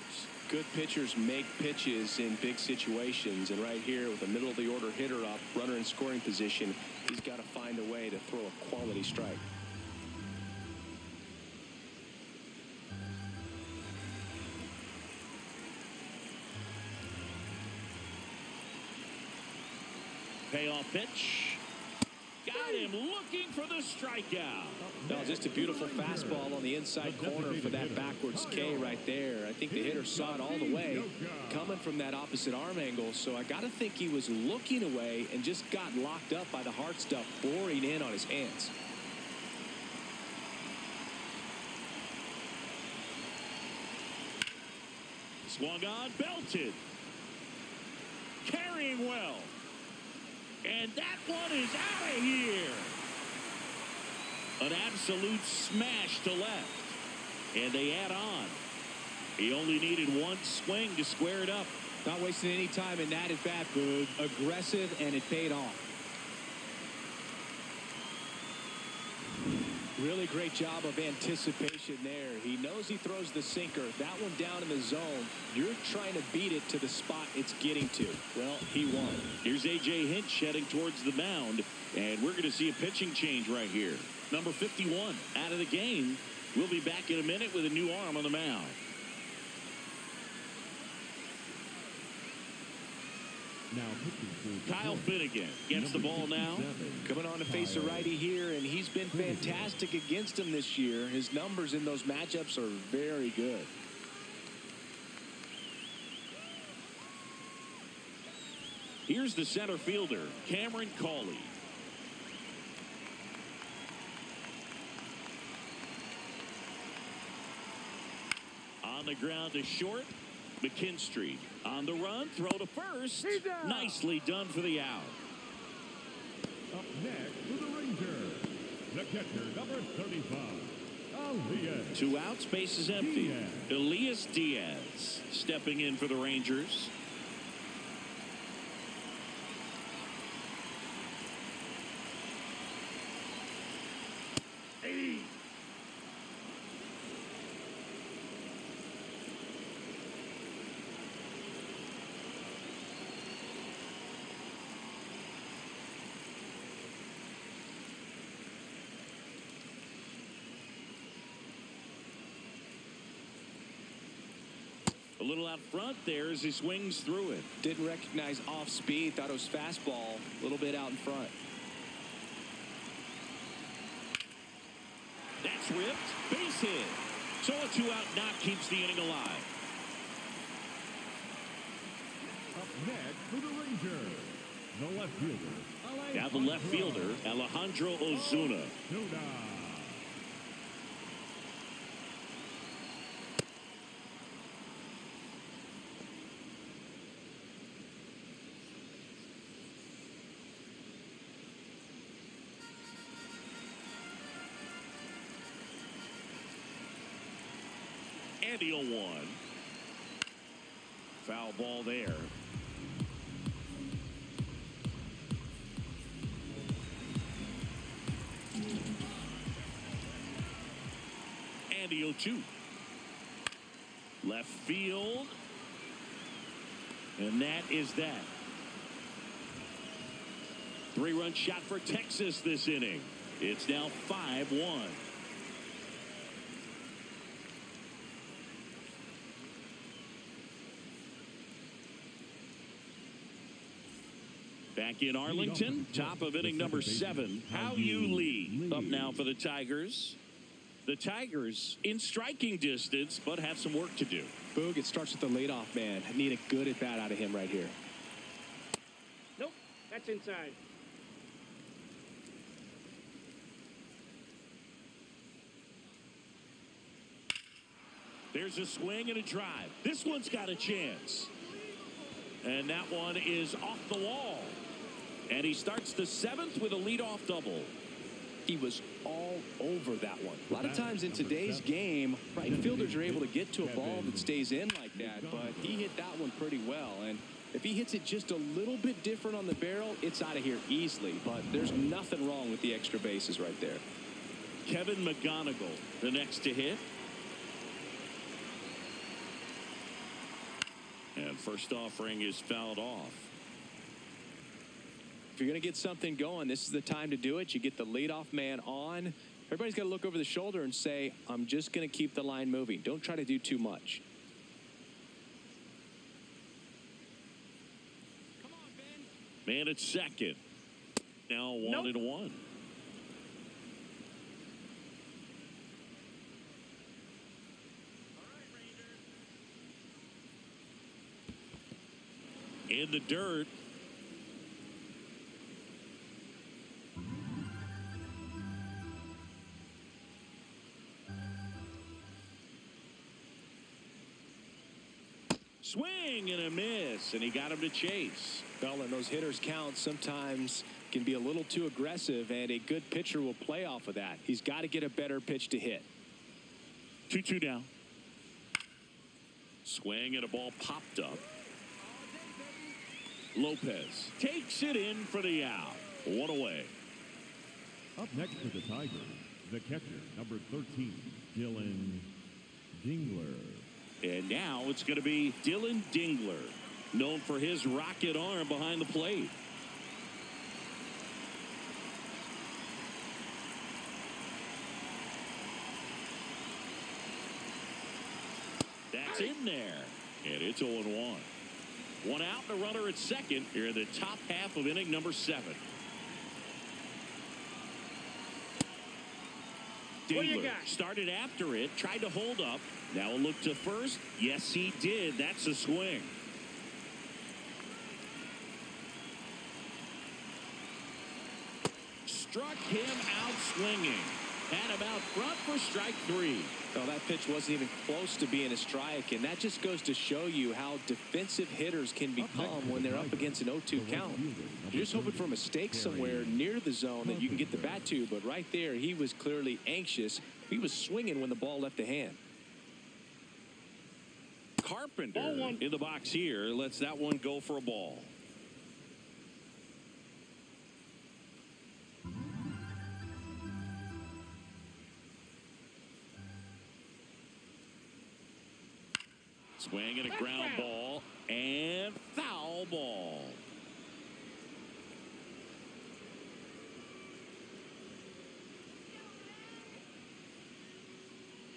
Good pitchers make pitches in big situations, and right here with a middle of the order hitter up, runner in scoring position, he's got to find a way to throw a quality strike. Payoff pitch. Got him looking for the strikeout. No, just a beautiful fastball on the inside corner for that backwards K right there. I think the hitter saw it all the way coming from that opposite arm angle, so I got to think he was looking away and just got locked up by the hard stuff pouring in on his hands. Swung on, belted. Carrying well. And that one is out of here. An absolute smash to left. And they add on. He only needed one swing to square it up. Not wasting any time in that at bat, Boog. Aggressive, and it paid off. Really great job of anticipation there. He knows he throws the sinker. That one down in the zone. You're trying to beat it to the spot it's getting to. Well, he won. Here's A.J. Hinch heading towards the mound, and we're going to see a pitching change right here. Number 51 out of the game We'll be back in a minute with a new arm on the mound. Now pitching for Kyle Finnegan gets the ball now. Coming on to face a righty here, and he's been fantastic against him this year. His numbers in those matchups are very good. Here's the center fielder, Cameron Cawley. On the ground to short, McKinstry. On the run, throw to first. Nicely done for the out. Up next for the Rangers, the catcher, number 35, Elias. 2 outs, base is empty. Elias Diaz stepping in for the Rangers. A little out front there as he swings through it. Didn't recognize off speed. Thought it was fastball. A little bit out in front. That's ripped. Base hit. So a 2-out knock keeps the inning alive. Up next for the Rangers, the left fielder. Now the left fielder, Alejandro Ozuna. And the 0-1. Foul ball there. And the 0-2. Left field. And that is that. 3-run shot for Texas this inning. It's now 5-1. Back in Arlington, top of inning number 7. How you lead. Up now for the Tigers. The Tigers in striking distance, but have some work to do. Boog, it starts with the leadoff man. I need a good at bat out of him right here. Nope, that's inside. There's a swing and a drive. This one's got a chance. And that one is off the wall. And he starts the 7th with a leadoff double. He was all over that one. A lot of times in today's game, right fielders are able to get to a ball that stays in like that, but he hit that one pretty well. And if he hits it just a little bit different on the barrel, it's out of here easily. But there's nothing wrong with the extra bases right there. Kevin McGonigal, the next to hit. And first offering is fouled off. If you're going to get something going, this is the time to do it. You get the leadoff man on. Everybody's got to look over the shoulder and say, I'm just going to keep the line moving. Don't try to do too much. Come on, Ben. Man at second. Now 1-1. In the dirt. Swing and a miss, and he got him to chase. Well, and those hitters count sometimes can be a little too aggressive, and a good pitcher will play off of that. He's got to get a better pitch to hit. 2-2 now. Swing and a ball popped up. Lopez takes it in for the out. 1 away. Up next for the Tigers, the catcher, number 13, Dylan Dingler. And now it's going to be Dylan Dingler, known for his rocket arm behind the plate. That's in there. And it's 0-1. One out and a runner at second here in the top half of inning number 7. What do you Dingler got? started after it, tried to hold up. Now a look to first. Yes, he did. That's a swing. Struck him out swinging. Had him out front for strike 3. Well, that pitch wasn't even close to being a strike, and that just goes to show you how defensive hitters can become when they're up against an 0-2 count. You're just hoping for a mistake somewhere near the zone that you can get the bat to, but right there, he was clearly anxious. He was swinging when the ball left the hand. Carpenter in the box here lets that one go for a ball. Swing and a ground ball and foul ball.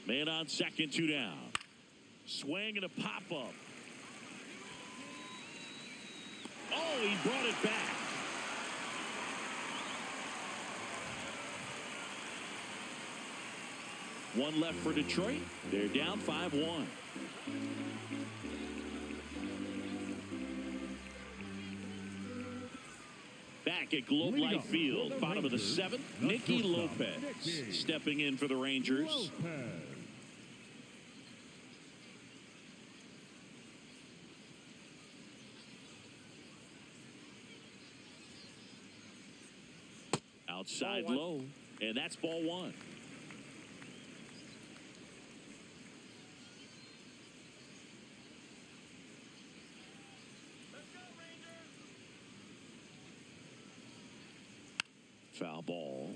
Man on second, 2 down. Swing and a pop-up. Oh, he brought it back. One left for Detroit. They're down 5-1. Back at Globe Life Field, bottom of the 7th, Nicky Lopez stepping in for the Rangers. Outside low, and that's ball 1. Foul ball.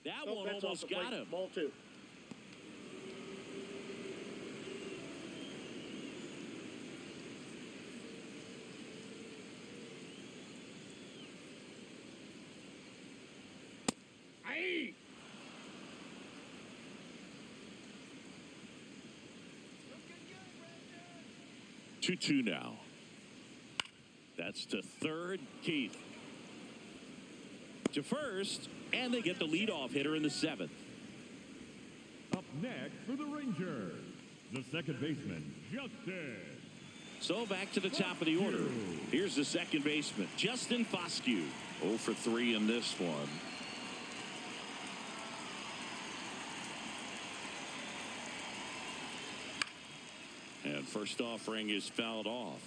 That one almost got him. Ball 2. Aye. 2-2 now. That's to third, Keith. To first, and they get the leadoff hitter in the 7th. Up next for the Rangers, the second baseman, Justin. So back to the top of the order. Here's the second baseman, Justin Foscue. 0 for 3 in this one. And first offering is fouled off.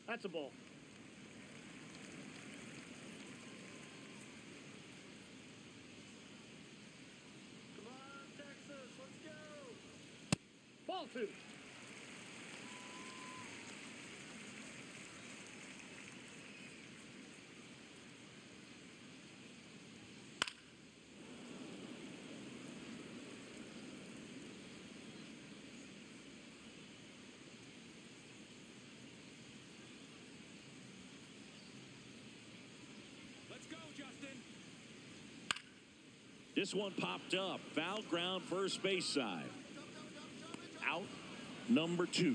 That's a ball. Come on, Texas, let's go. Ball 2. This one popped up. Foul ground first base side. Out number 2.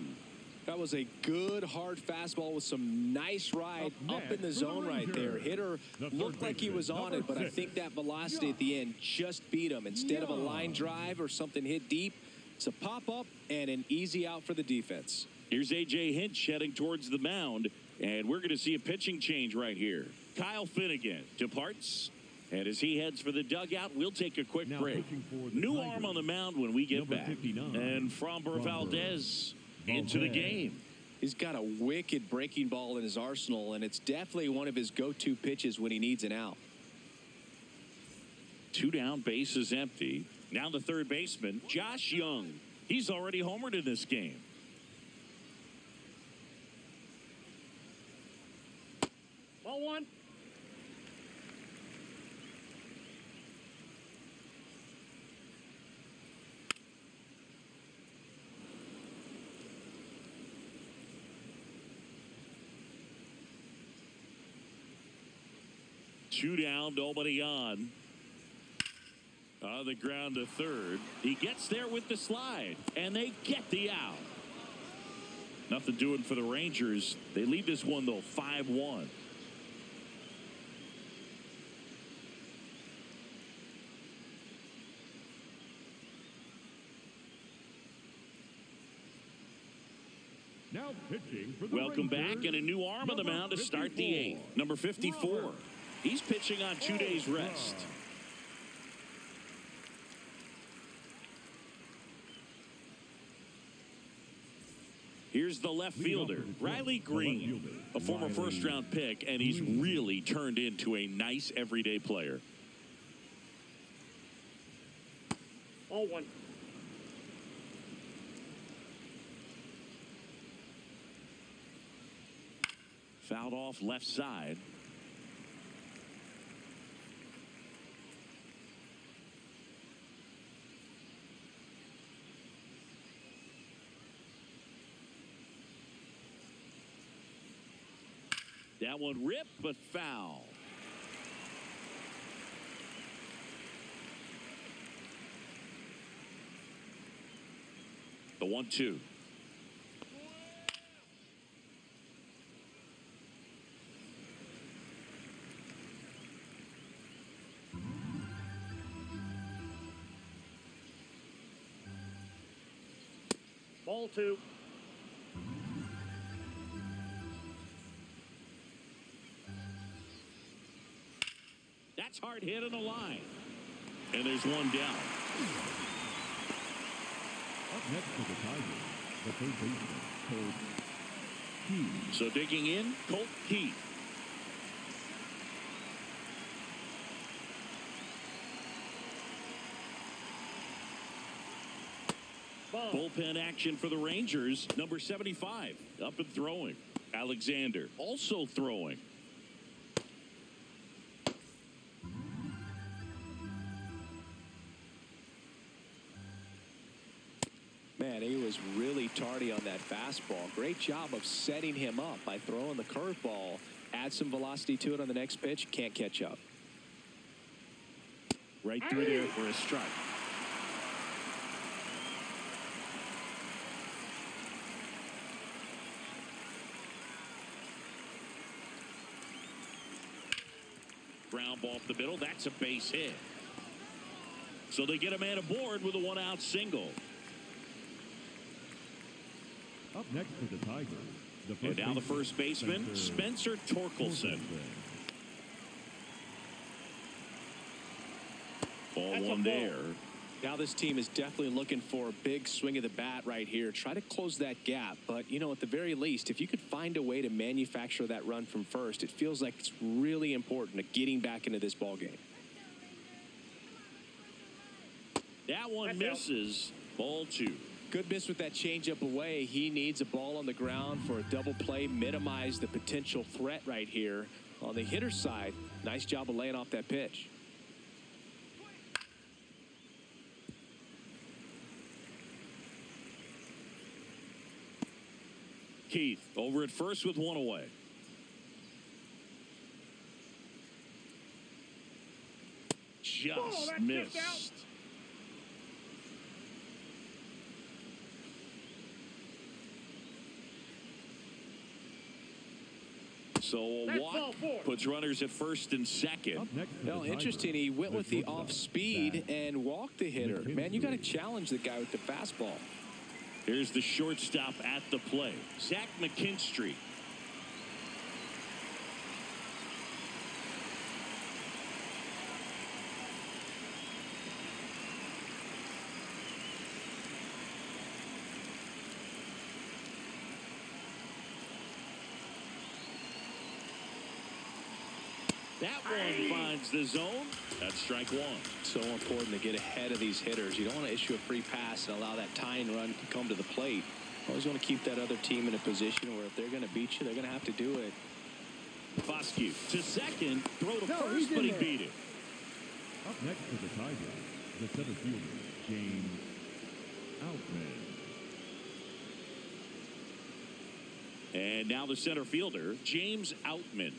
That was a good hard fastball with some nice ride up in the zone right there. Hitter looked like he was on it, but I think that velocity at the end just beat him. Instead of a line drive or something hit deep, it's a pop-up and an easy out for the defense. Here's A.J. Hinch heading towards the mound, and we're going to see a pitching change right here. Kyle Finnegan departs, and as he heads for the dugout, we'll take a quick break. New arm on the mound when we get back. And Framber Valdez into the game. He's got a wicked breaking ball in his arsenal, and it's definitely one of his go-to pitches when he needs an out. 2 down, base is empty. Now the third baseman, Josh Young. He's already homered in this game. Ball 1. 2 down, nobody on. On the ground to third. He gets there with the slide, and they get the out. Nothing doing for the Rangers. They lead this one, though, 5-1. Now pitching for the Welcome Rangers, back, and a new arm on the mound to start the 8th. Number 54. Robert. He's pitching on 2 days rest. Here's the left fielder, Riley Green, a former first-round pick, and he's really turned into a nice everyday player. All one. Fouled off left side. That one ripped, but foul. The 1-2. Ball 2. That's hard hit on the line. And there's one down. Up next to the Tigers, the third baseman, Colt Keith. So digging in, Colt Keith. Bullpen action for the Rangers. Number 75 up and throwing. Alexander also throwing. Man, he was really tardy on that fastball. Great job of setting him up by throwing the curveball. Add some velocity to it on the next pitch. Can't catch up. Right through there for a strike. Ground ball up the middle. That's a base hit. So they get a man aboard with a 1-out single. Up next to the Tigers, the first And now the baseman, first baseman, Spencer Torkelson. Ball That's a one ball. there. Now this team is definitely looking for a big swing of the bat right here. Try to close that gap. But, you know, at the very least, if you could find a way to manufacture that run from first, it feels like it's really important to getting back into this ball game. That one That's misses. Ball 2. Good miss with that changeup away. He needs a ball on the ground for a double play, minimize the potential threat right here. On the hitter's side, nice job of laying off that pitch. Keith over at first with one away. Just that's missed. kicked out. So a That's walk ball 4. puts runners at first and second. Up next to the Well, Tigers, interesting. He went with the shortstop, off speed Zach and walked the hitter. McKinstry. Man, you got to challenge the guy with the fastball. Here's the shortstop at the plate, Zach McKinstry. That one finds the zone. That's strike 1. So important to get ahead of these hitters. You don't want to issue a free pass and allow that tying run to come to the plate. Always want to keep that other team in a position where if they're going to beat you, they're going to have to do it. Foscue to second, throw to No, first, he's in but he there. beat it. Up next to the Tigers, the center fielder, James Outman. And now the center fielder, James Outman.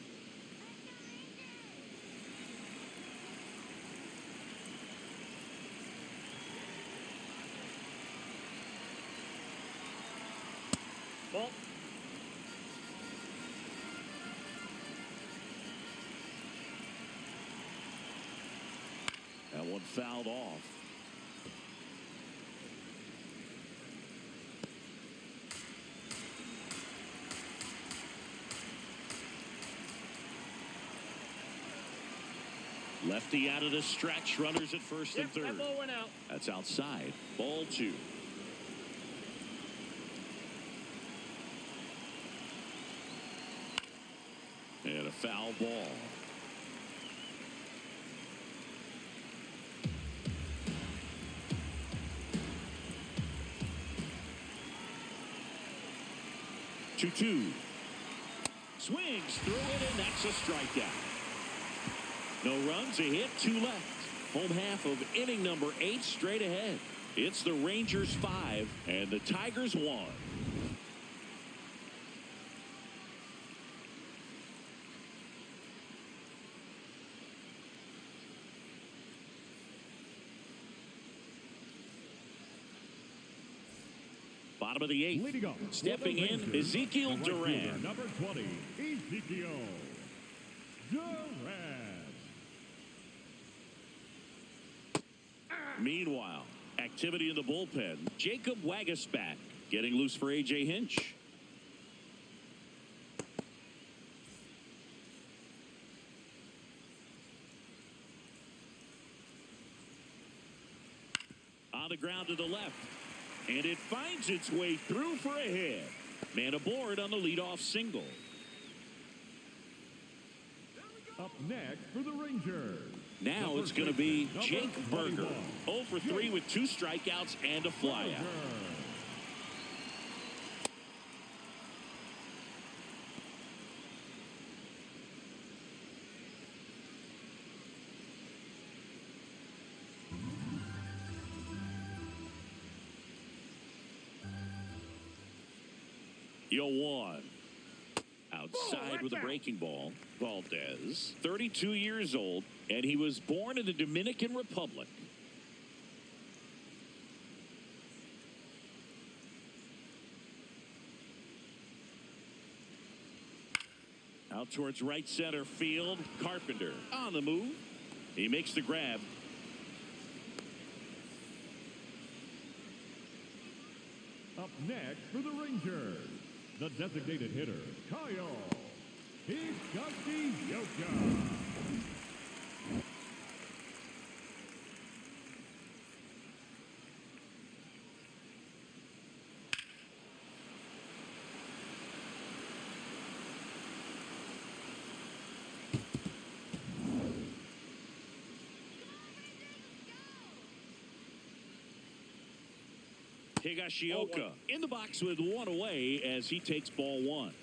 one fouled off. Lefty out of the stretch. Runners at first and third. That ball went out. That's outside. Ball 2. And a foul ball. Two. Swings through it, and that's a strikeout. No runs, a hit, 2 left. Home half of inning number 8 straight ahead. It's the Rangers 5 and the Tigers 1. Bottom of the 8th. Leading off, Stepping in, Rangers, Ezekiel the right fielder, Duran. number 20, Ezekiel Duran. Meanwhile, activity in the bullpen. Jacob Wagasback getting loose for A.J. Hinch. On the ground to the left. And it finds its way through for a hit. Man aboard on the leadoff single. Up next for the Rangers. Now it's going to be Jake Burger. 0 for 3 with 2 strikeouts and a flyout. Yo, 1. Outside with a breaking ball. Valdez, 32 years old, and he was born in the Dominican Republic. Out towards right center field. Carpenter on the move. He makes the grab. Up next for the Rangers, the designated hitter, Kyle Higashioka. Higashioka in the box with 1 away as he takes ball 1.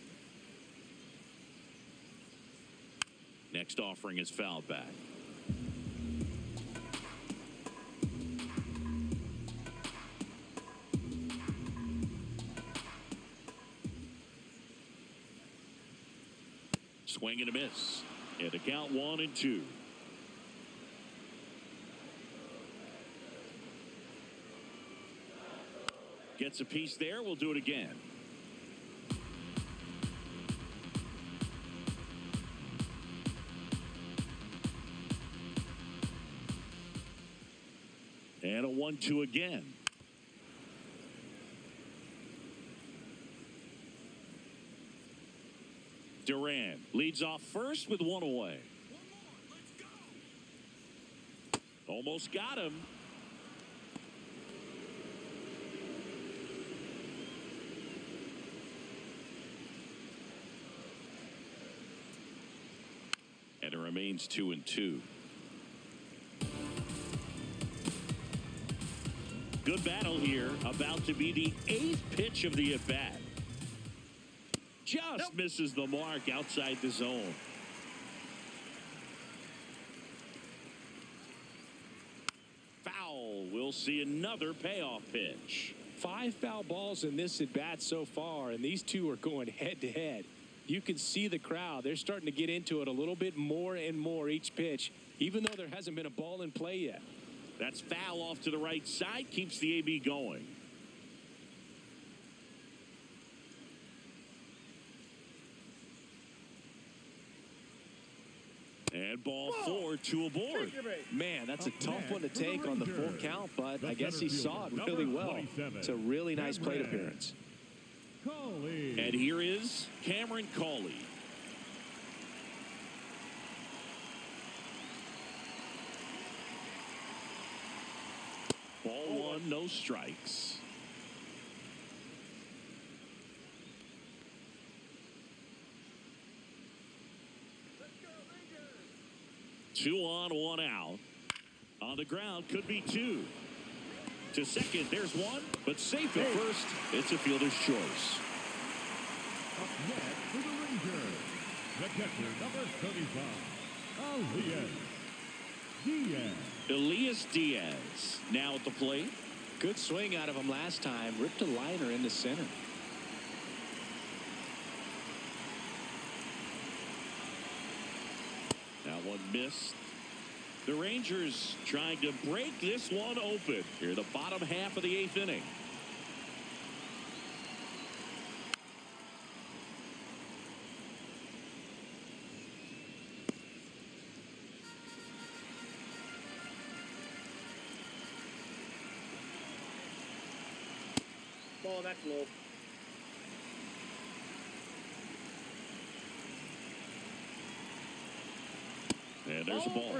Next offering is fouled back. Swing and a miss. And a count 1-2. Gets a piece there. We'll do it again. And a 1-2 again. Duran leads off first with 1 away. Almost got him. And it remains 2-2. Good battle here. About to be the 8th pitch of the at-bat. Just misses the mark outside the zone. Foul. We'll see another payoff pitch. 5 foul balls in this at-bat so far, and these two are going head-to-head. You can see the crowd. They're starting to get into it a little bit more and more each pitch, even though there hasn't been a ball in play yet. That's foul off to the right side. Keeps the AB going. And ball 4, 2 aboard. Man, that's a tough one to take on the full count, but I guess he saw it really well. It's a really nice plate appearance. And here is Cameron Cawley. Ball 1, no strikes. Two on, 1 out. On the ground, could be 2. To second, there's 1, but safe at first. It's a fielder's choice. Up next for the Rangers, the catcher, number 35, Elias Diaz now at the plate. Good swing out of him last time. Ripped a liner in the center. That one missed. The Rangers trying to break this one open here, the bottom half of the 8th inning. Ball, that's low. And there's a ball.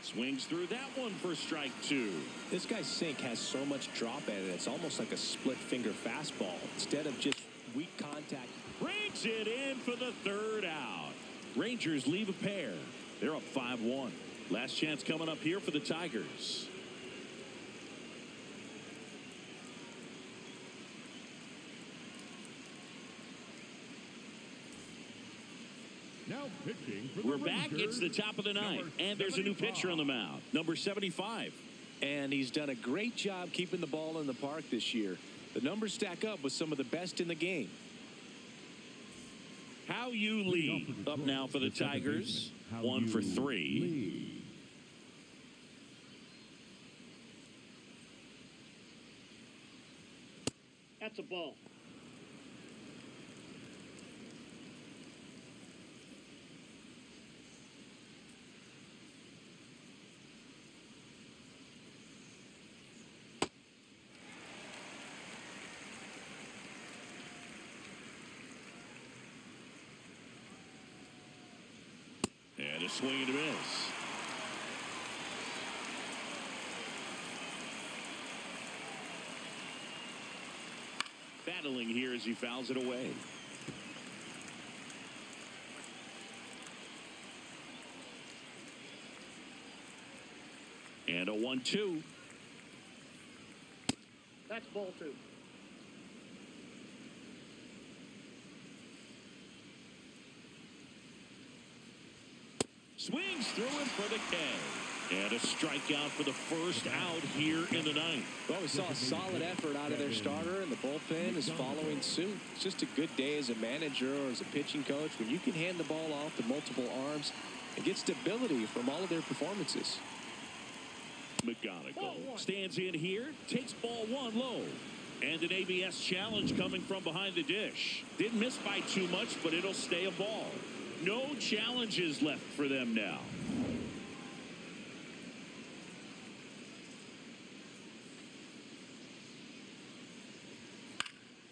Swings through that one for strike 2. This guy's sink has so much drop at it. It's almost like a split finger fastball instead of just weak contact. Brings it in for the 3rd out. Rangers leave a pair. They're up 5-1. Last chance coming up here for the Tigers. Now pitching for the We're back. Rangers, It's the top of the 9th, and there's a new pitcher on the mound, number 75. And he's done a great job keeping the ball in the park this year. The numbers stack up with some of the best in the game. How you lead up now for the Tigers. 1 for 3. That's a ball. And a swing and a miss. Battling here as he fouls it away. And a 1-2. That's ball 2. Swings through him for the K. And a strikeout for the first out here in the 9th. Well, we saw a solid effort out of their starter, and the bullpen is following suit. It's just a good day as a manager or as a pitching coach when you can hand the ball off to multiple arms and get stability from all of their performances. McGonigal stands in here, takes ball 1 low. And an ABS challenge coming from behind the dish. Didn't miss by too much, but it'll stay a ball. No challenges left for them now.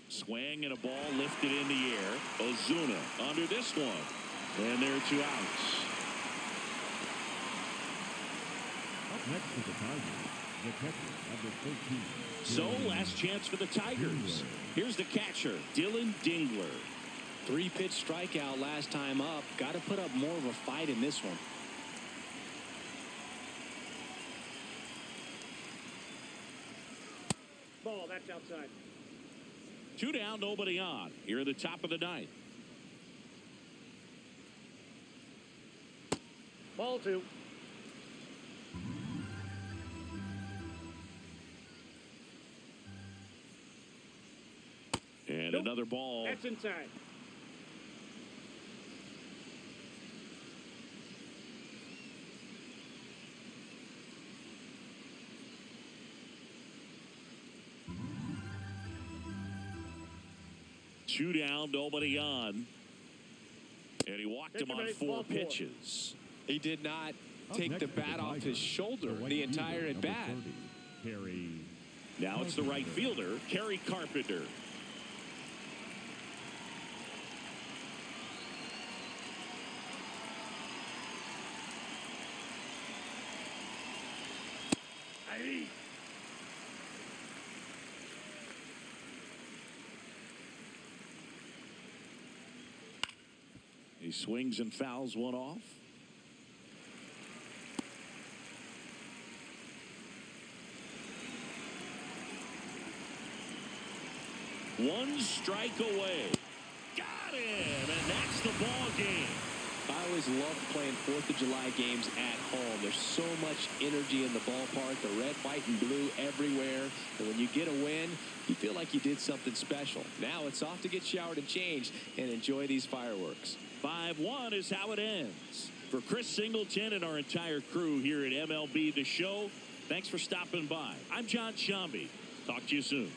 Swing and a ball lifted in the air. Ozuna under this one. And there are 2 outs. Up next to the Tigers, the catcher, number 13. So, last chance for the Tigers. Here's the catcher, Dylan Dingler. 3-pitch strikeout last time up. Got to put up more of a fight in this one. Ball, that's outside. 2 down, nobody on. Here at the top of the 9th. Ball 2. And another ball. That's inside. 2 down, nobody on. And he walked him on 4 pitches. He did not take the bat off his shoulder the entire at bat. Now it's the right fielder, Kerry Carpenter. He swings and fouls one off. One strike away. Got him, and that's the ball game. I always loved playing 4th of July games at home. There's so much energy in the ballpark, the red, white, and blue everywhere. And when you get a win, you feel like you did something special. Now it's off to get showered and changed and enjoy these fireworks. 5-1 is how it ends. For Chris Singleton and our entire crew here at MLB The Show, thanks for stopping by. I'm John Shambi. Talk to you soon.